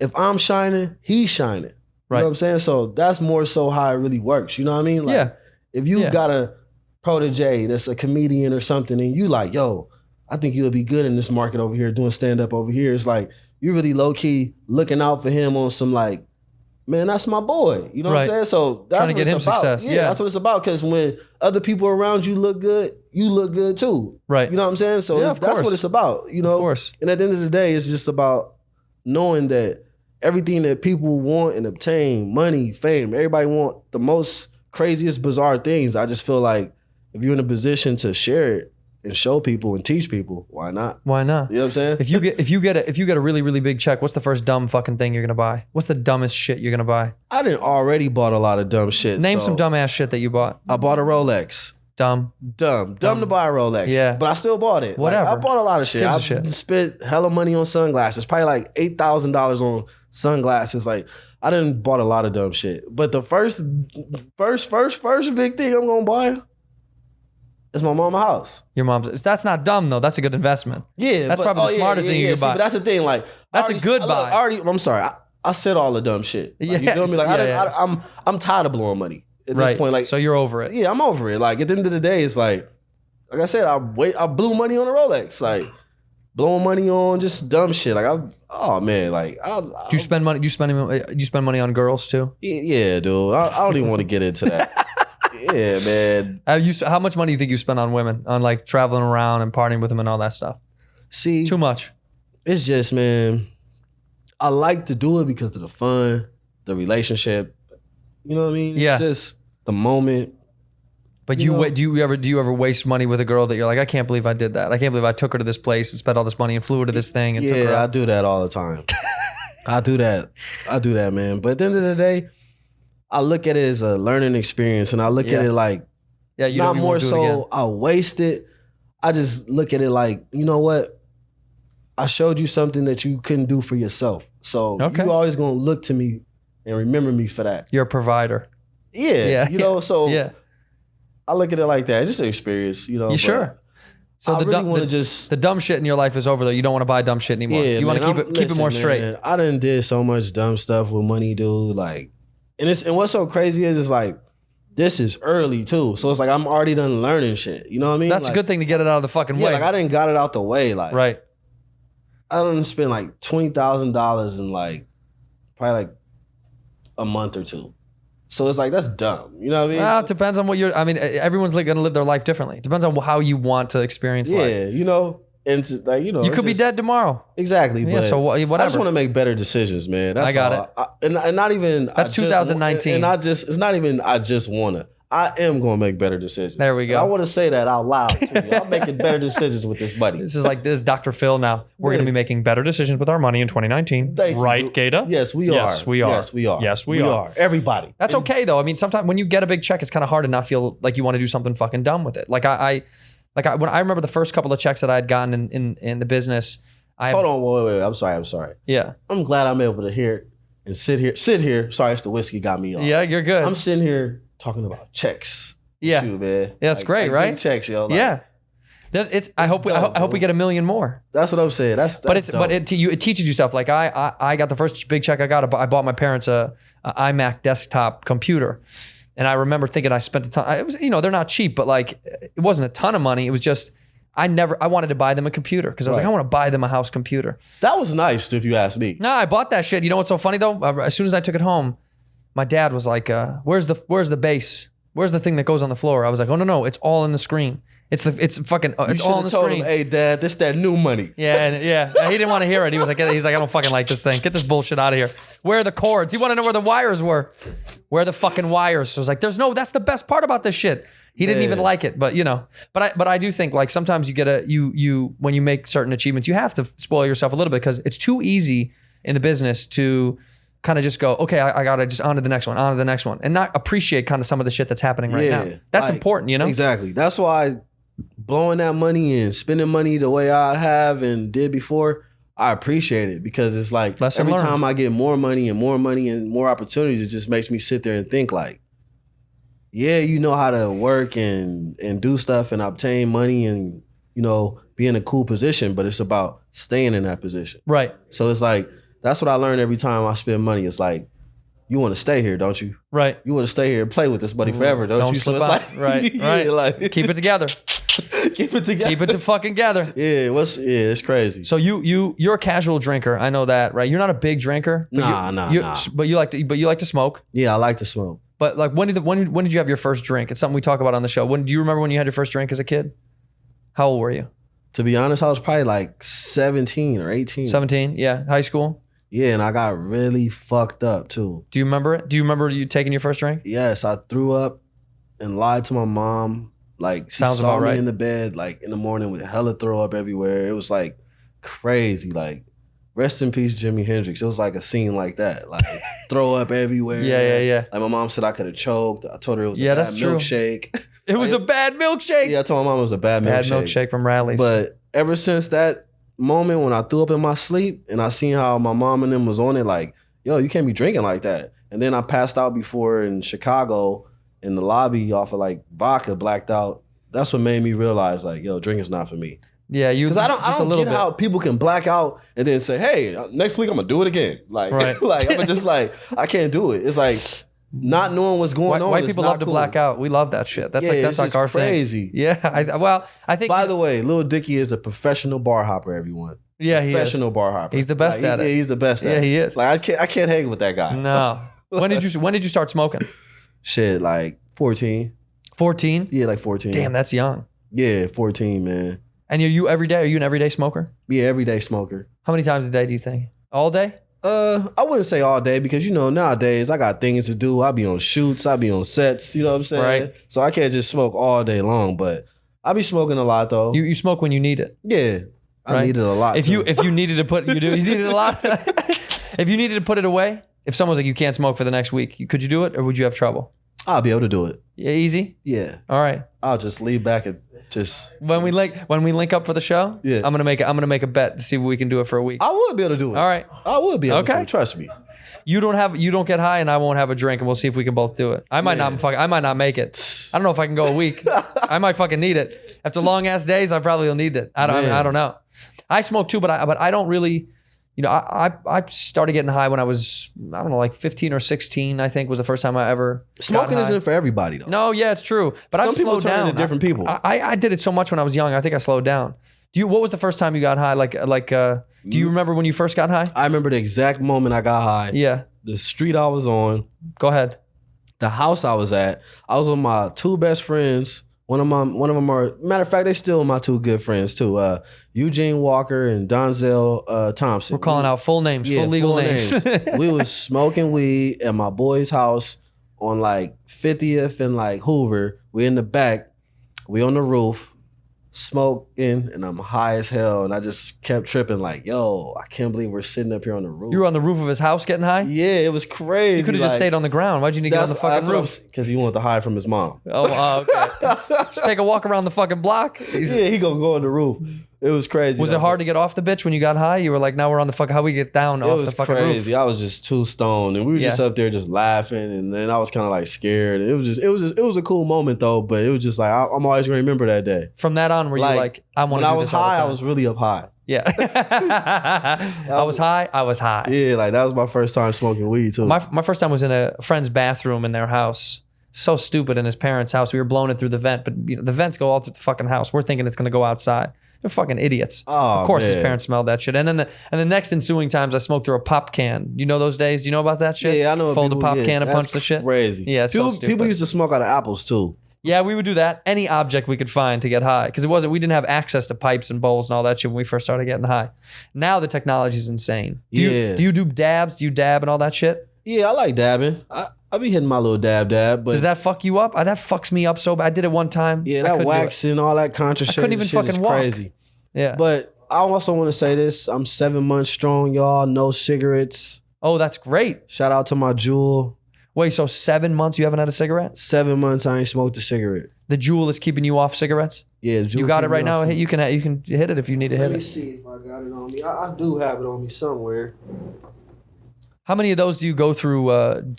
if I'm shining, he's shining. You know what I'm saying? So that's more so how it really works. You know what I mean? Like, Yeah. if you Yeah. got a protege that's a comedian or something and you like, yo, I think you'll be good in this market over here, doing stand-up over here. It's like, you really low-key looking out for him on some like, man, that's my boy. You know what I'm Right. saying? So that's Trying to what get it's him about. success. Yeah, Yeah. that's what it's about. Because when other people around you look good too. Right. You know what I'm saying? So Yeah, of that's course. what it's about. You know? Of course. And at the end of the day, it's just about knowing that everything that people want and obtain, money, fame, everybody want the most craziest, bizarre things. I just feel like if you're in a position to share it and show people and teach people, why not? Why not? You know what I'm saying? If you get a really, really big check, what's the first dumb fucking thing you're gonna buy? What's the dumbest shit you're gonna buy? I didn't already bought a lot of dumb shit. Name so some dumb ass shit that you bought. I bought a Rolex. Dumb. Dumb to buy a Rolex. Yeah. But I still bought it. Whatever. Like, I bought a lot of shit. Gives I a shit. spent hella money on sunglasses. Probably like $8,000 on sunglasses. Like, I done bought a lot of dumb shit. But the first big thing I'm gonna buy is my mama's house. Your mom's. That's not dumb though. That's a good investment. Yeah. That's probably the smartest thing you could See, buy. but that's the thing. Like, That's a good buy. I'm sorry. I said all the dumb shit. Like, you feel me? Like, I'm tired of blowing money at Right. this point. Like, So you're over it. yeah, I'm over it. Like, at the end of the day, it's like I said, I blew money on a Rolex. Like, blowing money on just dumb shit. Like, Do you spend money? Do you spend money on girls too? yeah, dude. I don't even want to get into that. Yeah, man. How much money do you think you spend on women, on like traveling around and partying with them and all that stuff? See, Too much. it's just, man, I like to do it because of the fun, the relationship. You know what I mean? Yeah. It's just the moment. But You know- do you ever waste money with a girl that you're like, I can't believe I did that. I can't believe I took her to this place and spent all this money and flew her to this thing and took her Yeah, I out. do that all the time. I do that, man. But at the end of the day, I look at it as a learning experience, and I look at Yeah. it like Yeah, you not don't more do it again. so I waste it. I just look at it like, you know what? I showed you something that you couldn't do for yourself. So Okay. you always gonna look to me and remember me for that. You're a provider. Yeah. Yeah, You know, so Yeah. I look at it like that. It's just an experience, you know. You but sure? So I the really dumb, want the, to just the dumb shit in your life is over though. You don't want to buy dumb shit anymore. yeah, you want to man, keep it more listen, straight. man, I done did so much dumb stuff with money, dude. Like, and what's so crazy is it's like this is early too. So it's like I'm already done learning shit. You know what I mean? That's like, a good thing to get it out of the fucking Yeah, way. like I didn't got it out the way. Like Right. I done spent like $20,000 in like probably like a month or two. So it's like that's dumb. You know what I mean? Well, it depends on what you're. I mean, everyone's like going to live their life differently. It depends on how you want to experience life. Yeah, you know, and like you know, You it's could be just- dead tomorrow. Exactly. Yeah, But so I whatever. just want to make better decisions, man. That's I got all. And not even. That's 2019. And I just. It's not even. I just wanna. I am going to make better decisions. There we go. And I want to say that out loud too. I'm making better decisions with this buddy. This is Dr. Phil now. We're Yeah. going to be making better decisions with our money in 2019. Thank you, Right, dude. Gata? Yes, we are. Yes, we are. Yes, we are. Yes, we are. Everybody. That's okay though. I mean, sometimes when you get a big check, it's kind of hard to not feel like you want to do something fucking dumb with it. When I remember the first couple of checks that I had gotten in the business, Hold on. Wait. I'm sorry. Yeah. I'm glad I'm able to hear it and sit here. Sorry, it's the whiskey got me off. Yeah, you're good. I'm sitting here talking about checks. Yeah. with you, man. Yeah, that's great, big right? checks, yo. Like, Yeah. I hope we get a million more. That's what I'm saying. That's But dope. it teaches you stuff. Like I got the first big check I got. I bought my parents a iMac desktop computer, and I remember thinking I spent a ton. It was they're not cheap, but like it wasn't a ton of money. It was just I wanted to buy them a computer because I was like I want to buy them a house computer. That was nice, if you ask me. No, I bought that shit. You know what's so funny though? As soon as I took it home, my dad was like, "Where's the base? Where's the thing that goes on the floor?" I was like, "Oh no, it's all in the screen. It's fucking You it's should all on have the told screen." him, "Hey, Dad, this that new money." Yeah. He didn't want to hear it. He was like, I don't fucking like this thing. Get this bullshit out of here. Where are the cords? He wanted to know where the wires were. Where are the fucking wires? So I was like, that's the best part about this shit. He didn't even like it, but but I do think like sometimes you get when you make certain achievements, you have to spoil yourself a little bit because it's too easy in the business to kind of just go, okay, I gotta just on to the next one, and not appreciate kind of some of the shit that's happening right now. That's like, important, Exactly. That's why blowing that money and spending money the way I have and did before, I appreciate it because it's like Lesson every learned. time I get more money and more opportunities, it just makes me sit there and think like, yeah, you know how to work and do stuff and obtain money and be in a cool position, but it's about staying in that position. Right. So it's like that's what I learn every time I spend money. It's like you want to stay here, don't you? Right. You want to stay here and play with this buddy forever, don't you? Slip it's out. like, Right. yeah, Right. like, Keep it together. keep it together. Keep it to fucking together. Yeah, it's crazy. So you're a casual drinker. I know that, right? You're not a big drinker. But Nah. But you like to smoke. Yeah, I like to smoke. But like, when did you have your first drink? It's something we talk about on the show. Do you remember when you had your first drink as a kid? How old were you? To be honest, I was probably like 17 or 18. 17. Yeah. High school. Yeah, and I got really fucked up too. Do you remember it? Do you remember you taking your first drink? Yes, I threw up and lied to my mom. Like she Sounds saw about me right. in the bed, like in the morning with hella throw up everywhere. It was like crazy. Like rest in peace, Jimi Hendrix. It was like a scene like that. Like throw up everywhere. Yeah. Like my mom said I could have choked. I told her it was a Yeah, bad that's true. milkshake. It was a bad milkshake. Yeah, I told my mom it was a bad Bad milkshake. milkshake from Rally's. But ever since that moment when I threw up in my sleep and I seen how my mom and them was on it, like, yo, you can't be drinking like that. And then I passed out before in Chicago in the lobby off of like vodka, blacked out. That's what made me realize like, yo, drinking's not for me. Yeah, you Because I don't a little get bit. how people can black out and then say, hey, next week I'm gonna do it again. Like, Right. like I'm just like, I can't do it. It's like not knowing what's going on. White is people not love to cool. black out. We love that shit. That's Yeah, like it's just our crazy. thing. Yeah. I think. By the way, Lil Dicky is a professional bar hopper, everyone. Yeah, he is. Professional bar hopper. He's the best Like, at it. Yeah, he's the best at it. Yeah, he is. Like I can't hang with that guy. No. When did you start smoking? Shit, like 14. 14. Yeah, like 14. Damn, that's young. Yeah, 14, man. And you every day? Are you an everyday smoker? Yeah, everyday smoker. How many times a day do you think? All day? I wouldn't say all day because nowadays I got things to do. I be on shoots, I be on sets, you know what I'm saying? Right. So I can't just smoke all day long, but I be smoking a lot though. You smoke when you need it. Yeah. I Right? need it a lot. If too. you needed to put you needed it a lot. If you needed to put it away, if someone was like you can't smoke for the next week, could you do it or would you have trouble? I'll be able to do it. Yeah, easy. Yeah. All right. I'll just lean back and just When we link up for the show, Yeah. I'm gonna make a bet to see if we can do it for a week. I would be able to do it. All right. I would be able Okay. to. Trust me. You don't get high and I won't have a drink and we'll see if we can both do it. I might not make it. I don't know if I can go a week. I might fucking need it. After long ass days, I probably will need it. I don't know. I smoke too, but I don't really, I started getting high when I was, I don't know, like 15 or 16, I think was the first time I ever Smoking got high. isn't for everybody though. No, yeah, it's true. But Some I've people slowed turn down. into different people. I did it so much when I was young. I think I slowed down. What was the first time you got high? Do you remember when you first got high? I remember the exact moment I got high. Yeah. The street I was on, Go ahead. the house I was at. I was with my two best friends. One of them are, matter of fact, they still my two good friends too. Eugene Walker and Donzel Thompson. We're calling out full names, Yeah, full legal full names. We was smoking weed at my boy's house on like 50th and like Hoover. We in the back. We on the roof. Smoking and I'm high as hell and I just kept tripping like, yo, I can't believe we're sitting up here on the roof. You were on the roof of his house getting high? Yeah, it was crazy. You could have just stayed on the ground. Why'd you need to get on the fucking roof? Because he wanted to hide from his mom. Okay. Just take a walk around the fucking block. Yeah, he gonna go on the roof. It was crazy. Was though. it hard to get off the bitch when you got high? You were like, now we're on the fucking, how we get down It off was the fucking crazy. roof? I was just too stoned, and we were just Yeah. up there just laughing, and then I was kind of like scared. It was a cool moment though, but it was just like I'm always gonna remember that day. From that on, were you like, I want when to I do was this all the high, I time? was really up high. Yeah. I was high. Yeah, like that was my first time smoking weed too. My first time was in a friend's bathroom in their house. So stupid in his parents' house. We were blowing it through the vent, but the vents go all through the fucking house. We're thinking it's gonna go outside. They're fucking idiots. Oh, of course, his man. parents smelled that shit. And then the next ensuing times, I smoked through a pop can. You know those days? Do you know about that shit? Yeah, I know. Fold a pop can and That's punch the shit. Crazy. Yeah, it's so people, stupid. people used to smoke out of apples too. Yeah, we would do that. Any object we could find to get high, because we didn't have access to pipes and bowls and all that shit when we first started getting high. Now the technology is insane. Do you do dabs? Do you dab and all that shit? Yeah, I like dabbing. I be hitting my little dab, but Does that fuck you up? That fucks me up so bad. I did it one time. yeah, I that couldn't do it. wax and all that contra shit. couldn't even shit is fucking walk. Crazy. Yeah. But I also want to say this: I'm 7 months strong, y'all. No cigarettes. Oh, that's great. Shout out to my jewel. Wait, so 7 months you haven't had a cigarette? 7 months I ain't smoked a cigarette. The Jewel is keeping you off cigarettes? Yeah, the jewel You got it keep me right now. off You can hit it if you need to hit Let me it. see if I got it on me. I do have it on me somewhere. How many of those do you go through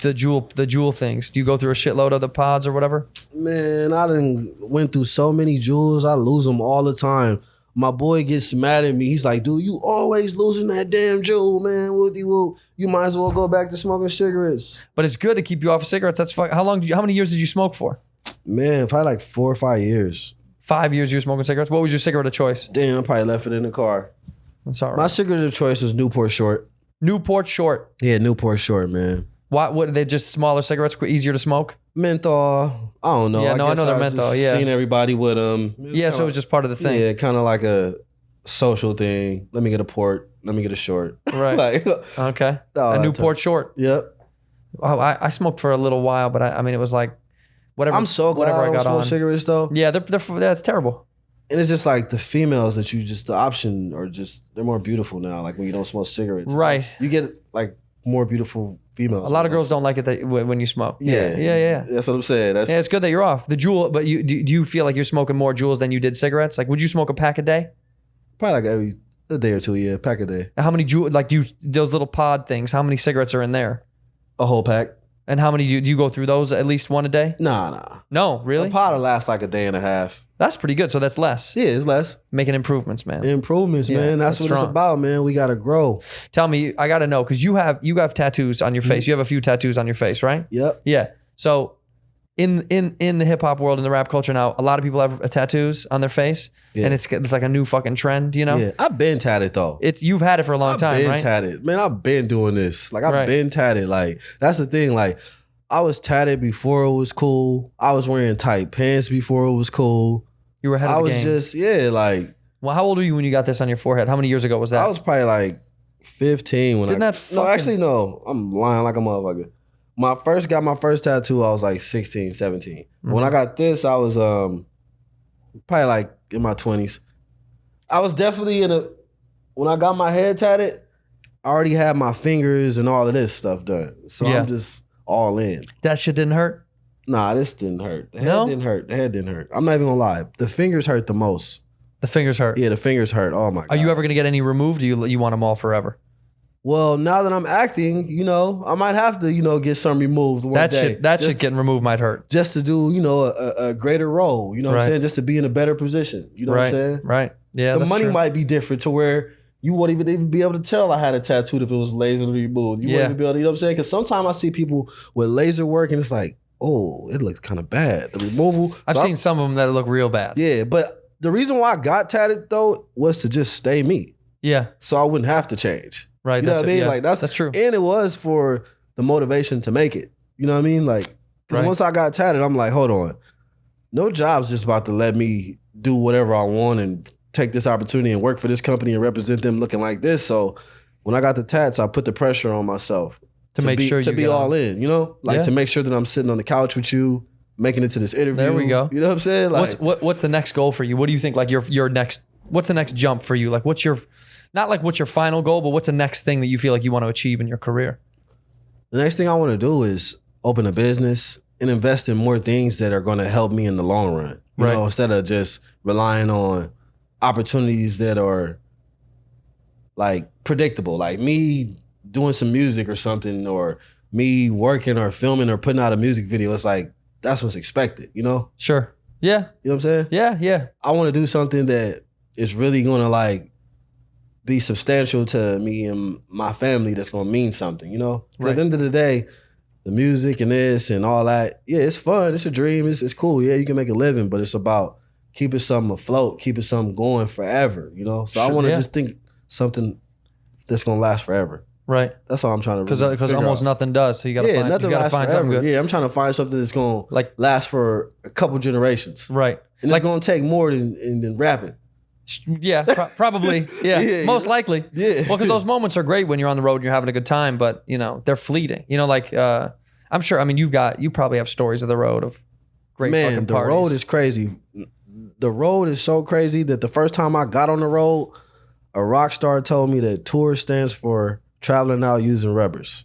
the Jewel things? Do you go through a shitload of the pods or whatever? Man, I done went through so many jewels. I lose them all the time. my boy gets mad at me. He's like, dude, you always losing that damn jewel, man. You might as well go back to smoking cigarettes. But it's good to keep you off of cigarettes. That's how many years did you smoke for? Man, probably like 4 or 5 years. 5 years you were smoking cigarettes? What was your cigarette of choice? Damn, I probably left it in the car. That's all right. My cigarette of choice was Newport Short. Newport Short. Yeah, Newport Short, man. What are they, just smaller cigarettes, easier to smoke? Menthol. I don't know. Yeah, no, I know they're menthol, just yeah. Seen everybody with them. Yeah, so it was just part of the thing. Yeah, kind of like a social thing. Let me get a port. Let me get a short. Right. Like, Okay. all A that Newport time. Short. Yep. Oh, I smoked for a little while, but I mean, it was like whatever. I'm so glad I don't smoke cigarettes though. Yeah, that's terrible. And it's just like the females that you just, the option are just, they're more beautiful now. Like when you don't smoke cigarettes. It's Right. like, you get like more beautiful females. A lot of girls don't like it when you smoke. Yeah. That's what I'm saying. That's Yeah, it's good that you're off the jewel. But do you feel like you're smoking more jewels than you did cigarettes? Like, would you smoke a pack a day? probably like every a day or two, yeah, pack a day. How many jewel? Like, those little pod things? How many cigarettes are in there? A whole pack. And how many do you go through those at least one a day? Nah. No, really? A pot will last like a day and a half. That's pretty good. So that's less. Yeah, it's less. Making improvements, man. Improvements, Yeah, man. That's that's what strong. it's about, man. We gotta grow. Tell me, I gotta know because you have tattoos on your face. You have a few tattoos on your face, right? Yep. Yeah. So in the hip hop world, in the rap culture now, a lot of people have tattoos on their face, Yeah. and it's like a new fucking trend. You know, Yeah, I've been tatted though. you've had it for a long I've time, been right? tatted, man. I've been doing this. Like I've Right. been tatted. Like that's the thing. Like I was tatted before it was cool. I was wearing tight pants before it was cool. You were ahead of I the was game. just like Well, how old were you when you got this on your forehead? How many years ago was that? I was probably like 15 when Didn't I that no fucking- actually no. I'm lying like a motherfucker. Got my first tattoo, I was like 16, 17. When I got this, I was probably like in my 20s. I was definitely when I got my head tatted, I already had my fingers and all of this stuff done. So Yeah. I'm just all in. That shit didn't hurt. Nah, this didn't hurt. The head No? didn't hurt. The head didn't hurt. I'm not even gonna lie. The fingers hurt the most. The fingers hurt. Yeah, the fingers hurt. Oh my God. Are you ever gonna get any removed? Or you want them all forever? Well, now that I'm acting, I might have to, get some removed one That day. shit getting removed might hurt. Just to do, a greater role. You know what Right. I'm saying? Just to be in a better position. You know right. what I'm saying? Right. Yeah. The that's money true. might be different to where you won't even be able to tell I had a tattoo if it was laser removed. You Yeah. wouldn't even be able to, you know what I'm saying? Because sometimes I see people with laser work and it's like, oh, it looks kind of bad. The removal. I've seen some of them that look real bad. Yeah, but the reason why I got tatted though was to just stay me. Yeah. So I wouldn't have to change. Right. You know what I mean? Yeah, Like that's true. And it was for the motivation to make it. You know what I mean? Like, because Right. once I got tatted, I'm like, hold on. No job's just about to let me do whatever I want and take this opportunity and work for this company and represent them looking like this. So when I got the tats, I put the pressure on myself To make sure to you be got all in, like Yeah. to make sure that I'm sitting on the couch with you, making it to this interview. There we go. You know what I'm saying? Like, What's the next goal for you? What do you think? Like your next? What's the next jump for you? Like what's your final goal, but what's the next thing that you feel like you want to achieve in your career? the next thing I want to do is open a business and invest in more things that are going to help me in the long run. You Right. know, instead of just relying on opportunities that are like predictable, like me doing some music or something, or me working or filming or putting out a music video. It's like, that's what's expected, you know? Sure. Yeah. You know what I'm saying? Yeah. Yeah. I want to do something that is really going to like be substantial to me and my family, that's going to mean something, you know? 'Cause Right. At the end of the day, the music and this and all that, yeah, it's fun. It's a dream. It's cool. Yeah, you can make a living, but it's about keeping something afloat, keeping something going forever, you know? So I Sure, want to yeah. just think something that's going to last forever. Right. That's all I'm trying to Because figure almost out. nothing does. So you gotta find. nothing You gotta lasts find forever. something good. Yeah, I'm trying to find something that's going to Like- last for a couple generations. Right. And it's going to take more than rapping. Yeah, probably. Yeah, Yeah, most likely. Yeah. Well, because those moments are great when you're on the road and you're having a good time, but they're fleeting. I'm sure. I mean, you probably have stories of the road of great Man, fucking the parties. road is crazy. The road is so crazy that the first time I got on the road, a rock star told me that tour stands for traveling out using rubbers.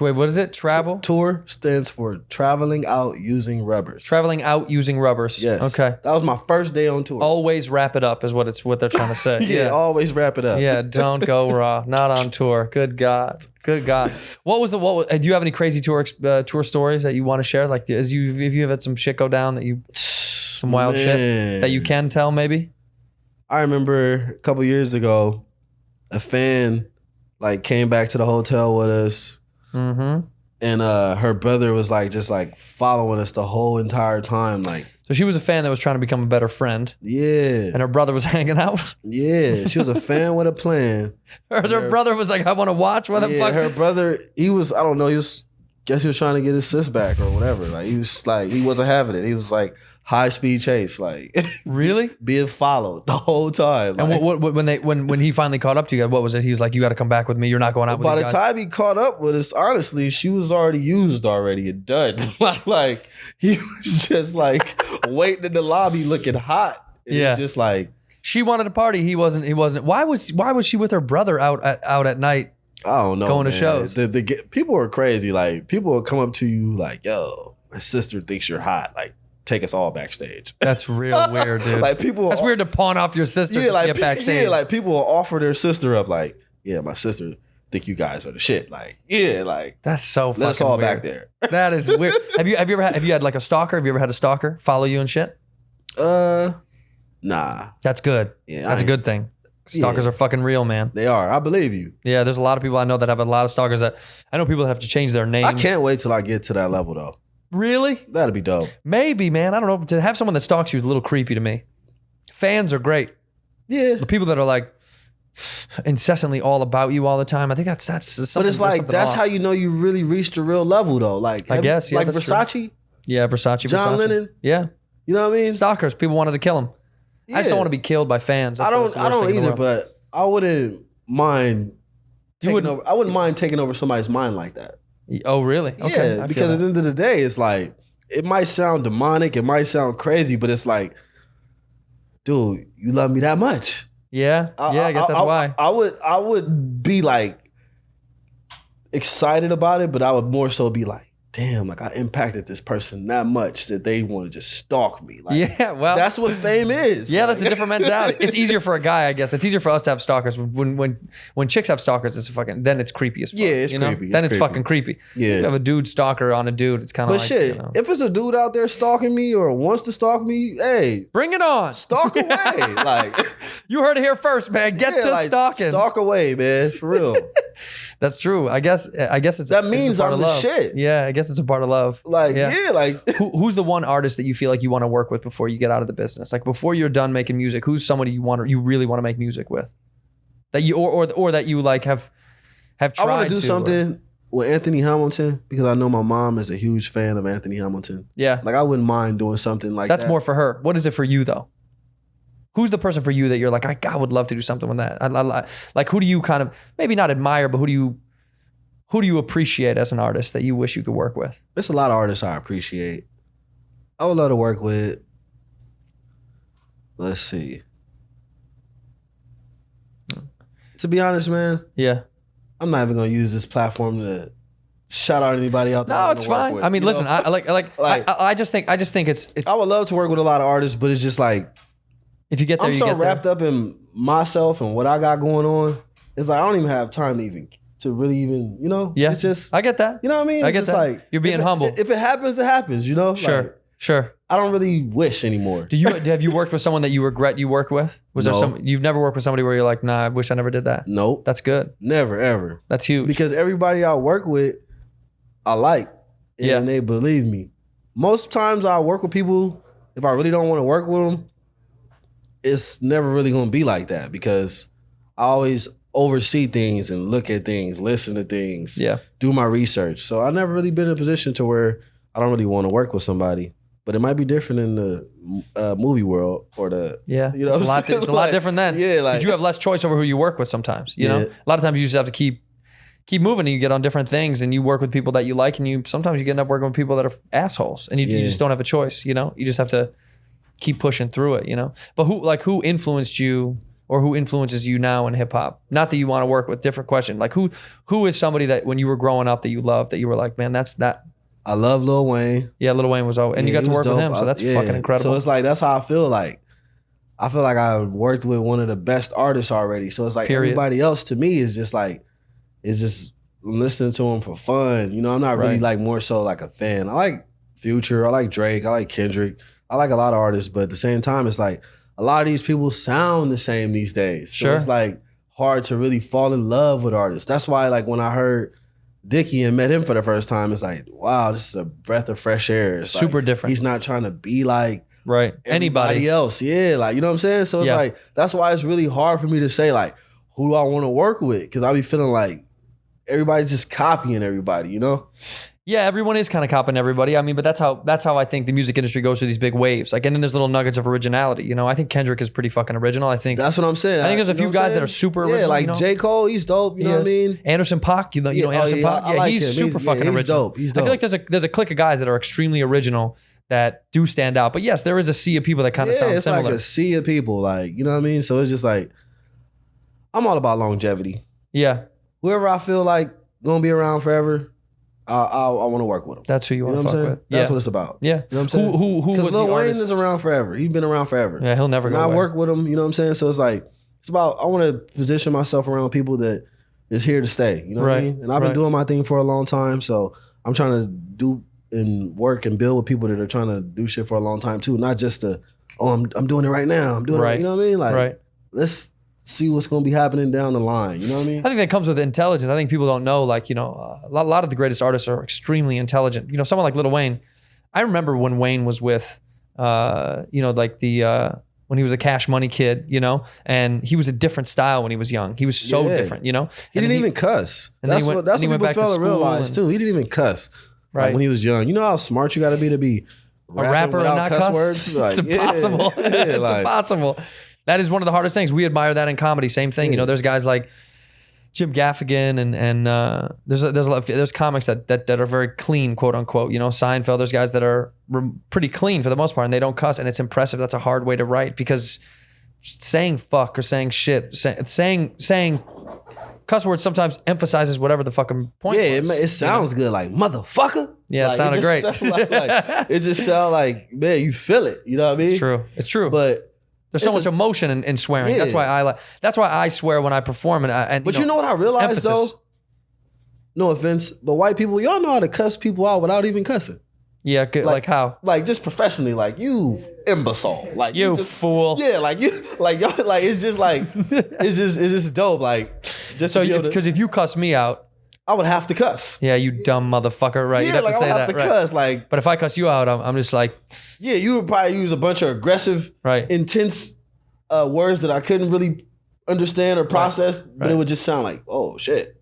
Wait, what is it? Travel? Tour stands for traveling out using rubbers. Traveling out using rubbers. Yes. Okay. That was my first day on tour. Always wrap it up is what they're trying to say. yeah, always wrap it up. Yeah, don't go raw. Not on tour. Good God. Good God. Do you have any crazy tour stories that you want to share? Like, if you had some shit go down some wild Man. shit that you can tell, maybe? I remember a couple years ago, a fan like came back to the hotel with us, and her brother was like just like following us the whole entire time. Like, So she was a fan that was trying to become a better friend, yeah, and her brother was hanging out. yeah, she was a fan with a plan. Her brother was like, "I want to watch." What the Yeah, fuck? her brother, he was, I don't know, guess he was trying to get his sis back or whatever. Like he was like, he wasn't having it. He was like high speed chase, like Really? being followed the whole time. And Like, what when he finally caught up to you, what was it? He was like, "You got to come back with me. You're not going out with by these the guys." time he caught up with us, honestly, she was already used already and done. Like he was just like waiting in the lobby looking hot. And Yeah. Just like, She wanted to party. He wasn't. Why was she with her brother out at night? I don't know. Going to man. shows. The people are crazy. Like people will come up to you like, "Yo, my sister thinks you're hot. Like, take us all backstage." That's real weird, dude. Like people. That's weird to pawn off your sister Yeah, to like get backstage. yeah, like people will offer their sister up. Like, yeah, my sister think you guys are the shit. Like, yeah, like That's so fucking let us all weird. back there. That is weird. Have you had like a stalker? Have you ever had a stalker follow you and shit? Nah, That's good. Yeah, That's I a good thing. Stalkers are fucking real, man. they are. I believe you. Yeah, there's a lot of people I know that have a lot of stalkers. That I know people that have to change their names. I can't wait till I get to that level though. Really? That'd be dope. Maybe, man. I don't know. To have someone that stalks you is a little creepy to me. Fans are great. Yeah, The people that are like incessantly all about you all the time, I think that's something. but it's like something that's off. how you know you really reached the real level though. Like, I guess, yeah, like that's true. Versace. Yeah, Versace. John Lennon? Yeah. You know what I mean? Stalkers. People wanted to kill him. I just Yeah. don't want to be killed by fans. I That's don't. the I worst don't thing in the either. world. But I wouldn't mind. Taking wouldn't- over. I wouldn't mind taking over somebody's mind like that. Oh, really? Okay. Yeah, I because feel at the end of the day, it's like it might sound demonic, it might sound crazy, but it's like, dude, you love me that much. yeah. I guess that's why. I would be like excited about it, but I would more so be like, damn, like I impacted this person that much that they want to just stalk me. Like, Yeah, well, that's what fame is. yeah, Like, that's a different mentality. It's easier for a guy, I guess. It's easier for us to have stalkers. When chicks have stalkers, it's fucking then it's creepy as fuck. Yeah, it's you know? creepy. Then It's it's creepy. fucking creepy. Yeah. You have a dude stalker on a dude. It's kind of But like, shit, you know. if it's a dude out there stalking me or wants to stalk me, hey, Bring it on. stalk away. Like, You heard it here first, man. Get yeah, to like, stalking. Stalk away, man, for real. That's true. I guess it's That it's means a part I'm of the love. shit. Yeah, I guess it's a part of love. Like, yeah, like Who's the one artist that you feel like you want to work with before you get out of the business? Like before you're done making music, who's somebody you really want to make music with? That you or that you like have tried I want to do or- something with Anthony Hamilton because I know my mom is a huge fan of Anthony Hamilton. Yeah. Like I wouldn't mind doing something like That's that. more for her. What is it for you though? Who's the person for you that you're like, I would love to do something with that? Like who do you kind of maybe not admire, but who do you appreciate as an artist that you wish you could work with? There's a lot of artists I appreciate. I would love to work with. Let's see. To be honest, man, Yeah. I'm not even gonna use this platform to shout out anybody out there. I No, wanna it's work fine. with, I mean, you listen, know? I just think it's I would love to work with a lot of artists, but it's just like if you get there, I'm you so get wrapped there. up in myself and what I got going on. It's like I don't even have time to really even, you know. Yeah, It's just I get that. you know what I mean. I It's get just that. like You're being if it- humble. If it happens, it happens. You know. Sure, Like, sure. I don't really wish anymore. Have you worked with someone that you regret you worked with? Was there No. some you've never worked with somebody where you're like, nah, I wish I never did that? Nope. That's good. Never ever. That's huge. Because everybody I work with, I like, and Yeah. they believe me. Most times I work with people. If I really don't want to work with them, it's never really going to be like that because I always oversee things and look at things, listen to things, Yeah. do my research. So I've never really been in a position to where I don't really want to work with somebody. But it might be different in the movie world or the Yeah, you know it's a what I'm lot. saying? It's a lot Like, different then. yeah, like- 'Cause you have less choice over who you work with sometimes. You know, Yeah. a lot of times you just have to keep moving and you get on different things and you work with people that you like and you sometimes you end up working with people that are assholes and you Yeah. just don't have a choice. You know, you just have to keep pushing through it. You know, but who influenced you or who influences you now in hip hop? Not that you want to work with. Different question. Like who is somebody that when you were growing up that you loved that you were like, man, that's that. I love Lil Wayne. Yeah, Lil Wayne was always, and you Yeah, got to he work was with dope. him, so that's Yeah. fucking incredible. So it's like that's how I feel like. I feel like I worked with one of the best artists already. So it's like Period. everybody else to me is just like it's just listening to him for fun. You know, I'm not really Right. like more so like a fan. I like Future, I like Drake, I like Kendrick. I like a lot of artists, but at the same time, it's like a lot of these people sound the same these days. So Sure. it's like hard to really fall in love with artists. That's why like when I heard Dicky and met him for the first time, it's like, wow, this is a breath of fresh air. It's Super like, different. He's not trying to be like Right. everybody Anybody. else. Yeah, like, you know what I'm saying? So it's Yeah. like, that's why it's really hard for me to say like, who do I want to work with? Because I be feeling like everybody's just copying everybody, you know? Yeah, everyone is kind of copying everybody. I mean, but that's how I think the music industry goes through these big waves. Like, and then there's little nuggets of originality. You know, I think Kendrick is pretty fucking original. I think That's what I'm saying. I think there's a You few know what I'm guys that saying? are super Yeah, original. like you know? J. Cole, he's dope. You know what I He is. mean? Anderson .Paak, you know Yeah, Anderson yeah, .Paak. I Yeah, like he's him. super He's- fucking yeah, he's original. dope. He's I feel like dope. there's a clique of guys that are extremely original that do stand out. But yes, there is a sea of people that kind of Yeah, sound it's similar. like a sea of people. Like, you know what I mean? So it's just like, I'm all about longevity. Yeah, Whoever I feel like gonna be around forever, I want to work with them. that's who you You know want what to I'm fuck saying? with. That's yeah. what it's about. Yeah. You know what I'm saying? Who Because was Lil the Wayne artist? is around forever. He's been around forever. Yeah, he'll never And go I away. work with him, you know what I'm saying? So it's like, it's about, I want to position myself around people that is here to stay. You know what I Right, mean? And I've been right. doing my thing for a long time. So I'm trying to do and work and build with people that are trying to do shit for a long time too. Not just to, oh, I'm doing it right now. I'm doing Right. it. You know what I mean? Like, Right. let's see what's going to be happening down the line. You know what I mean? I think that comes with intelligence. I think people don't know, like, you know, a lot of the greatest artists are extremely intelligent. You know, someone like Lil Wayne. I remember when Wayne was with, you know, like when he was a Cash Money kid, you know, and he was a different style when he was young. He was so Yeah. different, you know. He And didn't then even cuss. and then That's he went- what that's and he what went people back to fail to school realize and- too. He didn't even cuss. Right. Like when he was young. You know how smart you got to be a rapping rapper and without not cuss cuss. words. Like, It's impossible. Yeah, It's like, impossible. That is one of the hardest things. We admire that in comedy. Same thing. You know, there's guys like Jim Gaffigan and there's comics that are very clean, quote unquote. You know, Seinfeld. There's guys that are pretty clean for the most part, and they don't cuss, and it's impressive. That's a hard way to write because saying fuck or saying shit, saying cuss words sometimes emphasizes whatever the fucking point. Yeah, was, it sounds good. Like motherfucker. Yeah, it Like, sounded just great. sound like, it just sounds like, man, you feel it. You know what I mean? It's true. It's true. But there's so it's much emotion in swearing. Yeah. That's why I swear when I perform. But you know what I realized though? No offense, but white people, y'all know how to cuss people out without even cussing. Yeah, like how? Like just professionally, like you imbecile, like You just, fool. Yeah, like you, like y'all, like it's just like it's just dope. Like just So to be able to- because if you cuss me out, I would have to cuss. yeah, you dumb motherfucker, right? You'd Yeah, have like to I say would have that, to right? cuss. Like But if I cuss you out, I'm just like, yeah, you would probably use a bunch of aggressive, Right. intense words that I couldn't really understand or process, but right. it would just sound like, oh shit.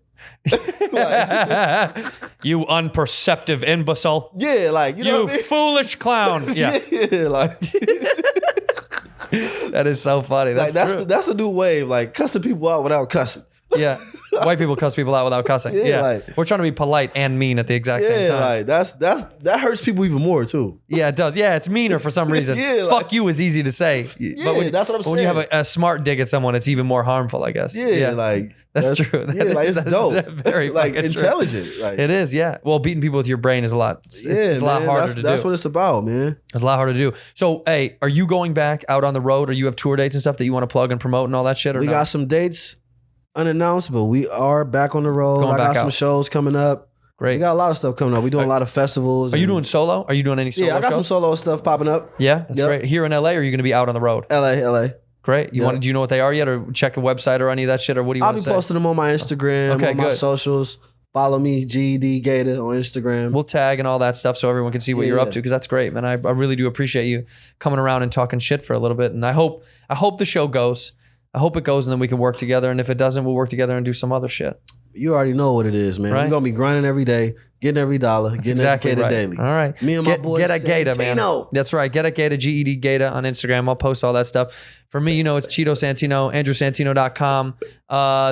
you unperceptive imbecile, Yeah, like you know you what I mean? foolish clown. Yeah, Yeah, like that is so funny. That's, true. that's a new wave, like cussing people out without cussing. Yeah, white people cuss people out without cussing. Yeah, Yeah, like- we're trying to be polite and mean at the exact same Yeah, time. like that hurts people even more too. Yeah, it does. Yeah, it's meaner for some reason. Yeah, like- Fuck you is easy to say. Yeah, that's what I'm but when you have saying. a smart dig at someone, it's even more harmful, I guess. Yeah, like that's true. Yeah, like it's That's dope. very like fucking true. intelligent. Like, It is, yeah. Well, beating people with your brain is a lot. It's a lot man, harder to that's do. what it's about, man. It's a lot harder to do. So, hey, are you going back out on the road, or you have tour dates and stuff that you want to plug and promote and all that shit? Or We no? got some dates unannounced, but we are back on the road. Going I back got some out. shows coming up. Great. We got a lot of stuff coming up. We doing a lot of festivals. Are you and- doing solo? Are you doing any solo Yeah, I got some shows? solo stuff popping up. Yeah, that's Yep. great. Here in LA, or are you going to be out on the road? LA. Great. Do you know what they are yet, or check a website or any of that shit, or what do you I'll want be to say? posting them on my Instagram, Okay, on my good. socials. Follow me, GED Gata on Instagram. We'll tag and all that stuff so everyone can see what you're up Yeah. to, because that's great, man. I really do appreciate you coming around and talking shit for a little bit. And I hope the show goes. I hope it goes, and then we can work together. And if it doesn't, we'll work together and do some other shit. You already know what it is, man. Right. We're gonna be grinding every day, getting every dollar, getting Exactly educated right. daily. All right. Me and my boy Get at Gata, man. Santino. That's right. Get at Gata, GED Gata on Instagram. I'll post all that stuff. For me, it's Cheeto Santino, AndrewSantino.com.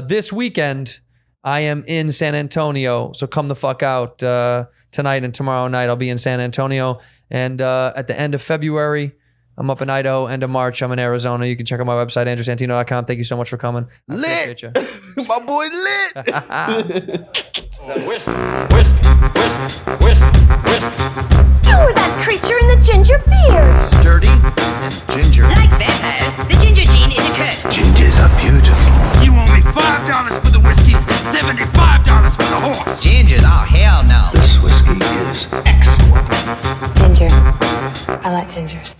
This weekend, I am in San Antonio, so come the fuck out tonight and tomorrow night. I'll be in San Antonio, and at the end of February, I'm up in Idaho. End of March, I'm in Arizona. You can check out my website, AndrewSantino.com. Thank you so much for coming. I appreciate you. My boy lit. Whisk, whisk, whisk, whisk, whisk. You were that creature in the ginger beard. Sturdy and ginger. Like vampires, the ginger gene is a curse. Gingers are beautiful. You owe me $5 for the whiskey and $75 for the horse. Gingers? Oh, hell no. This whiskey is excellent. Ginger. I like gingers.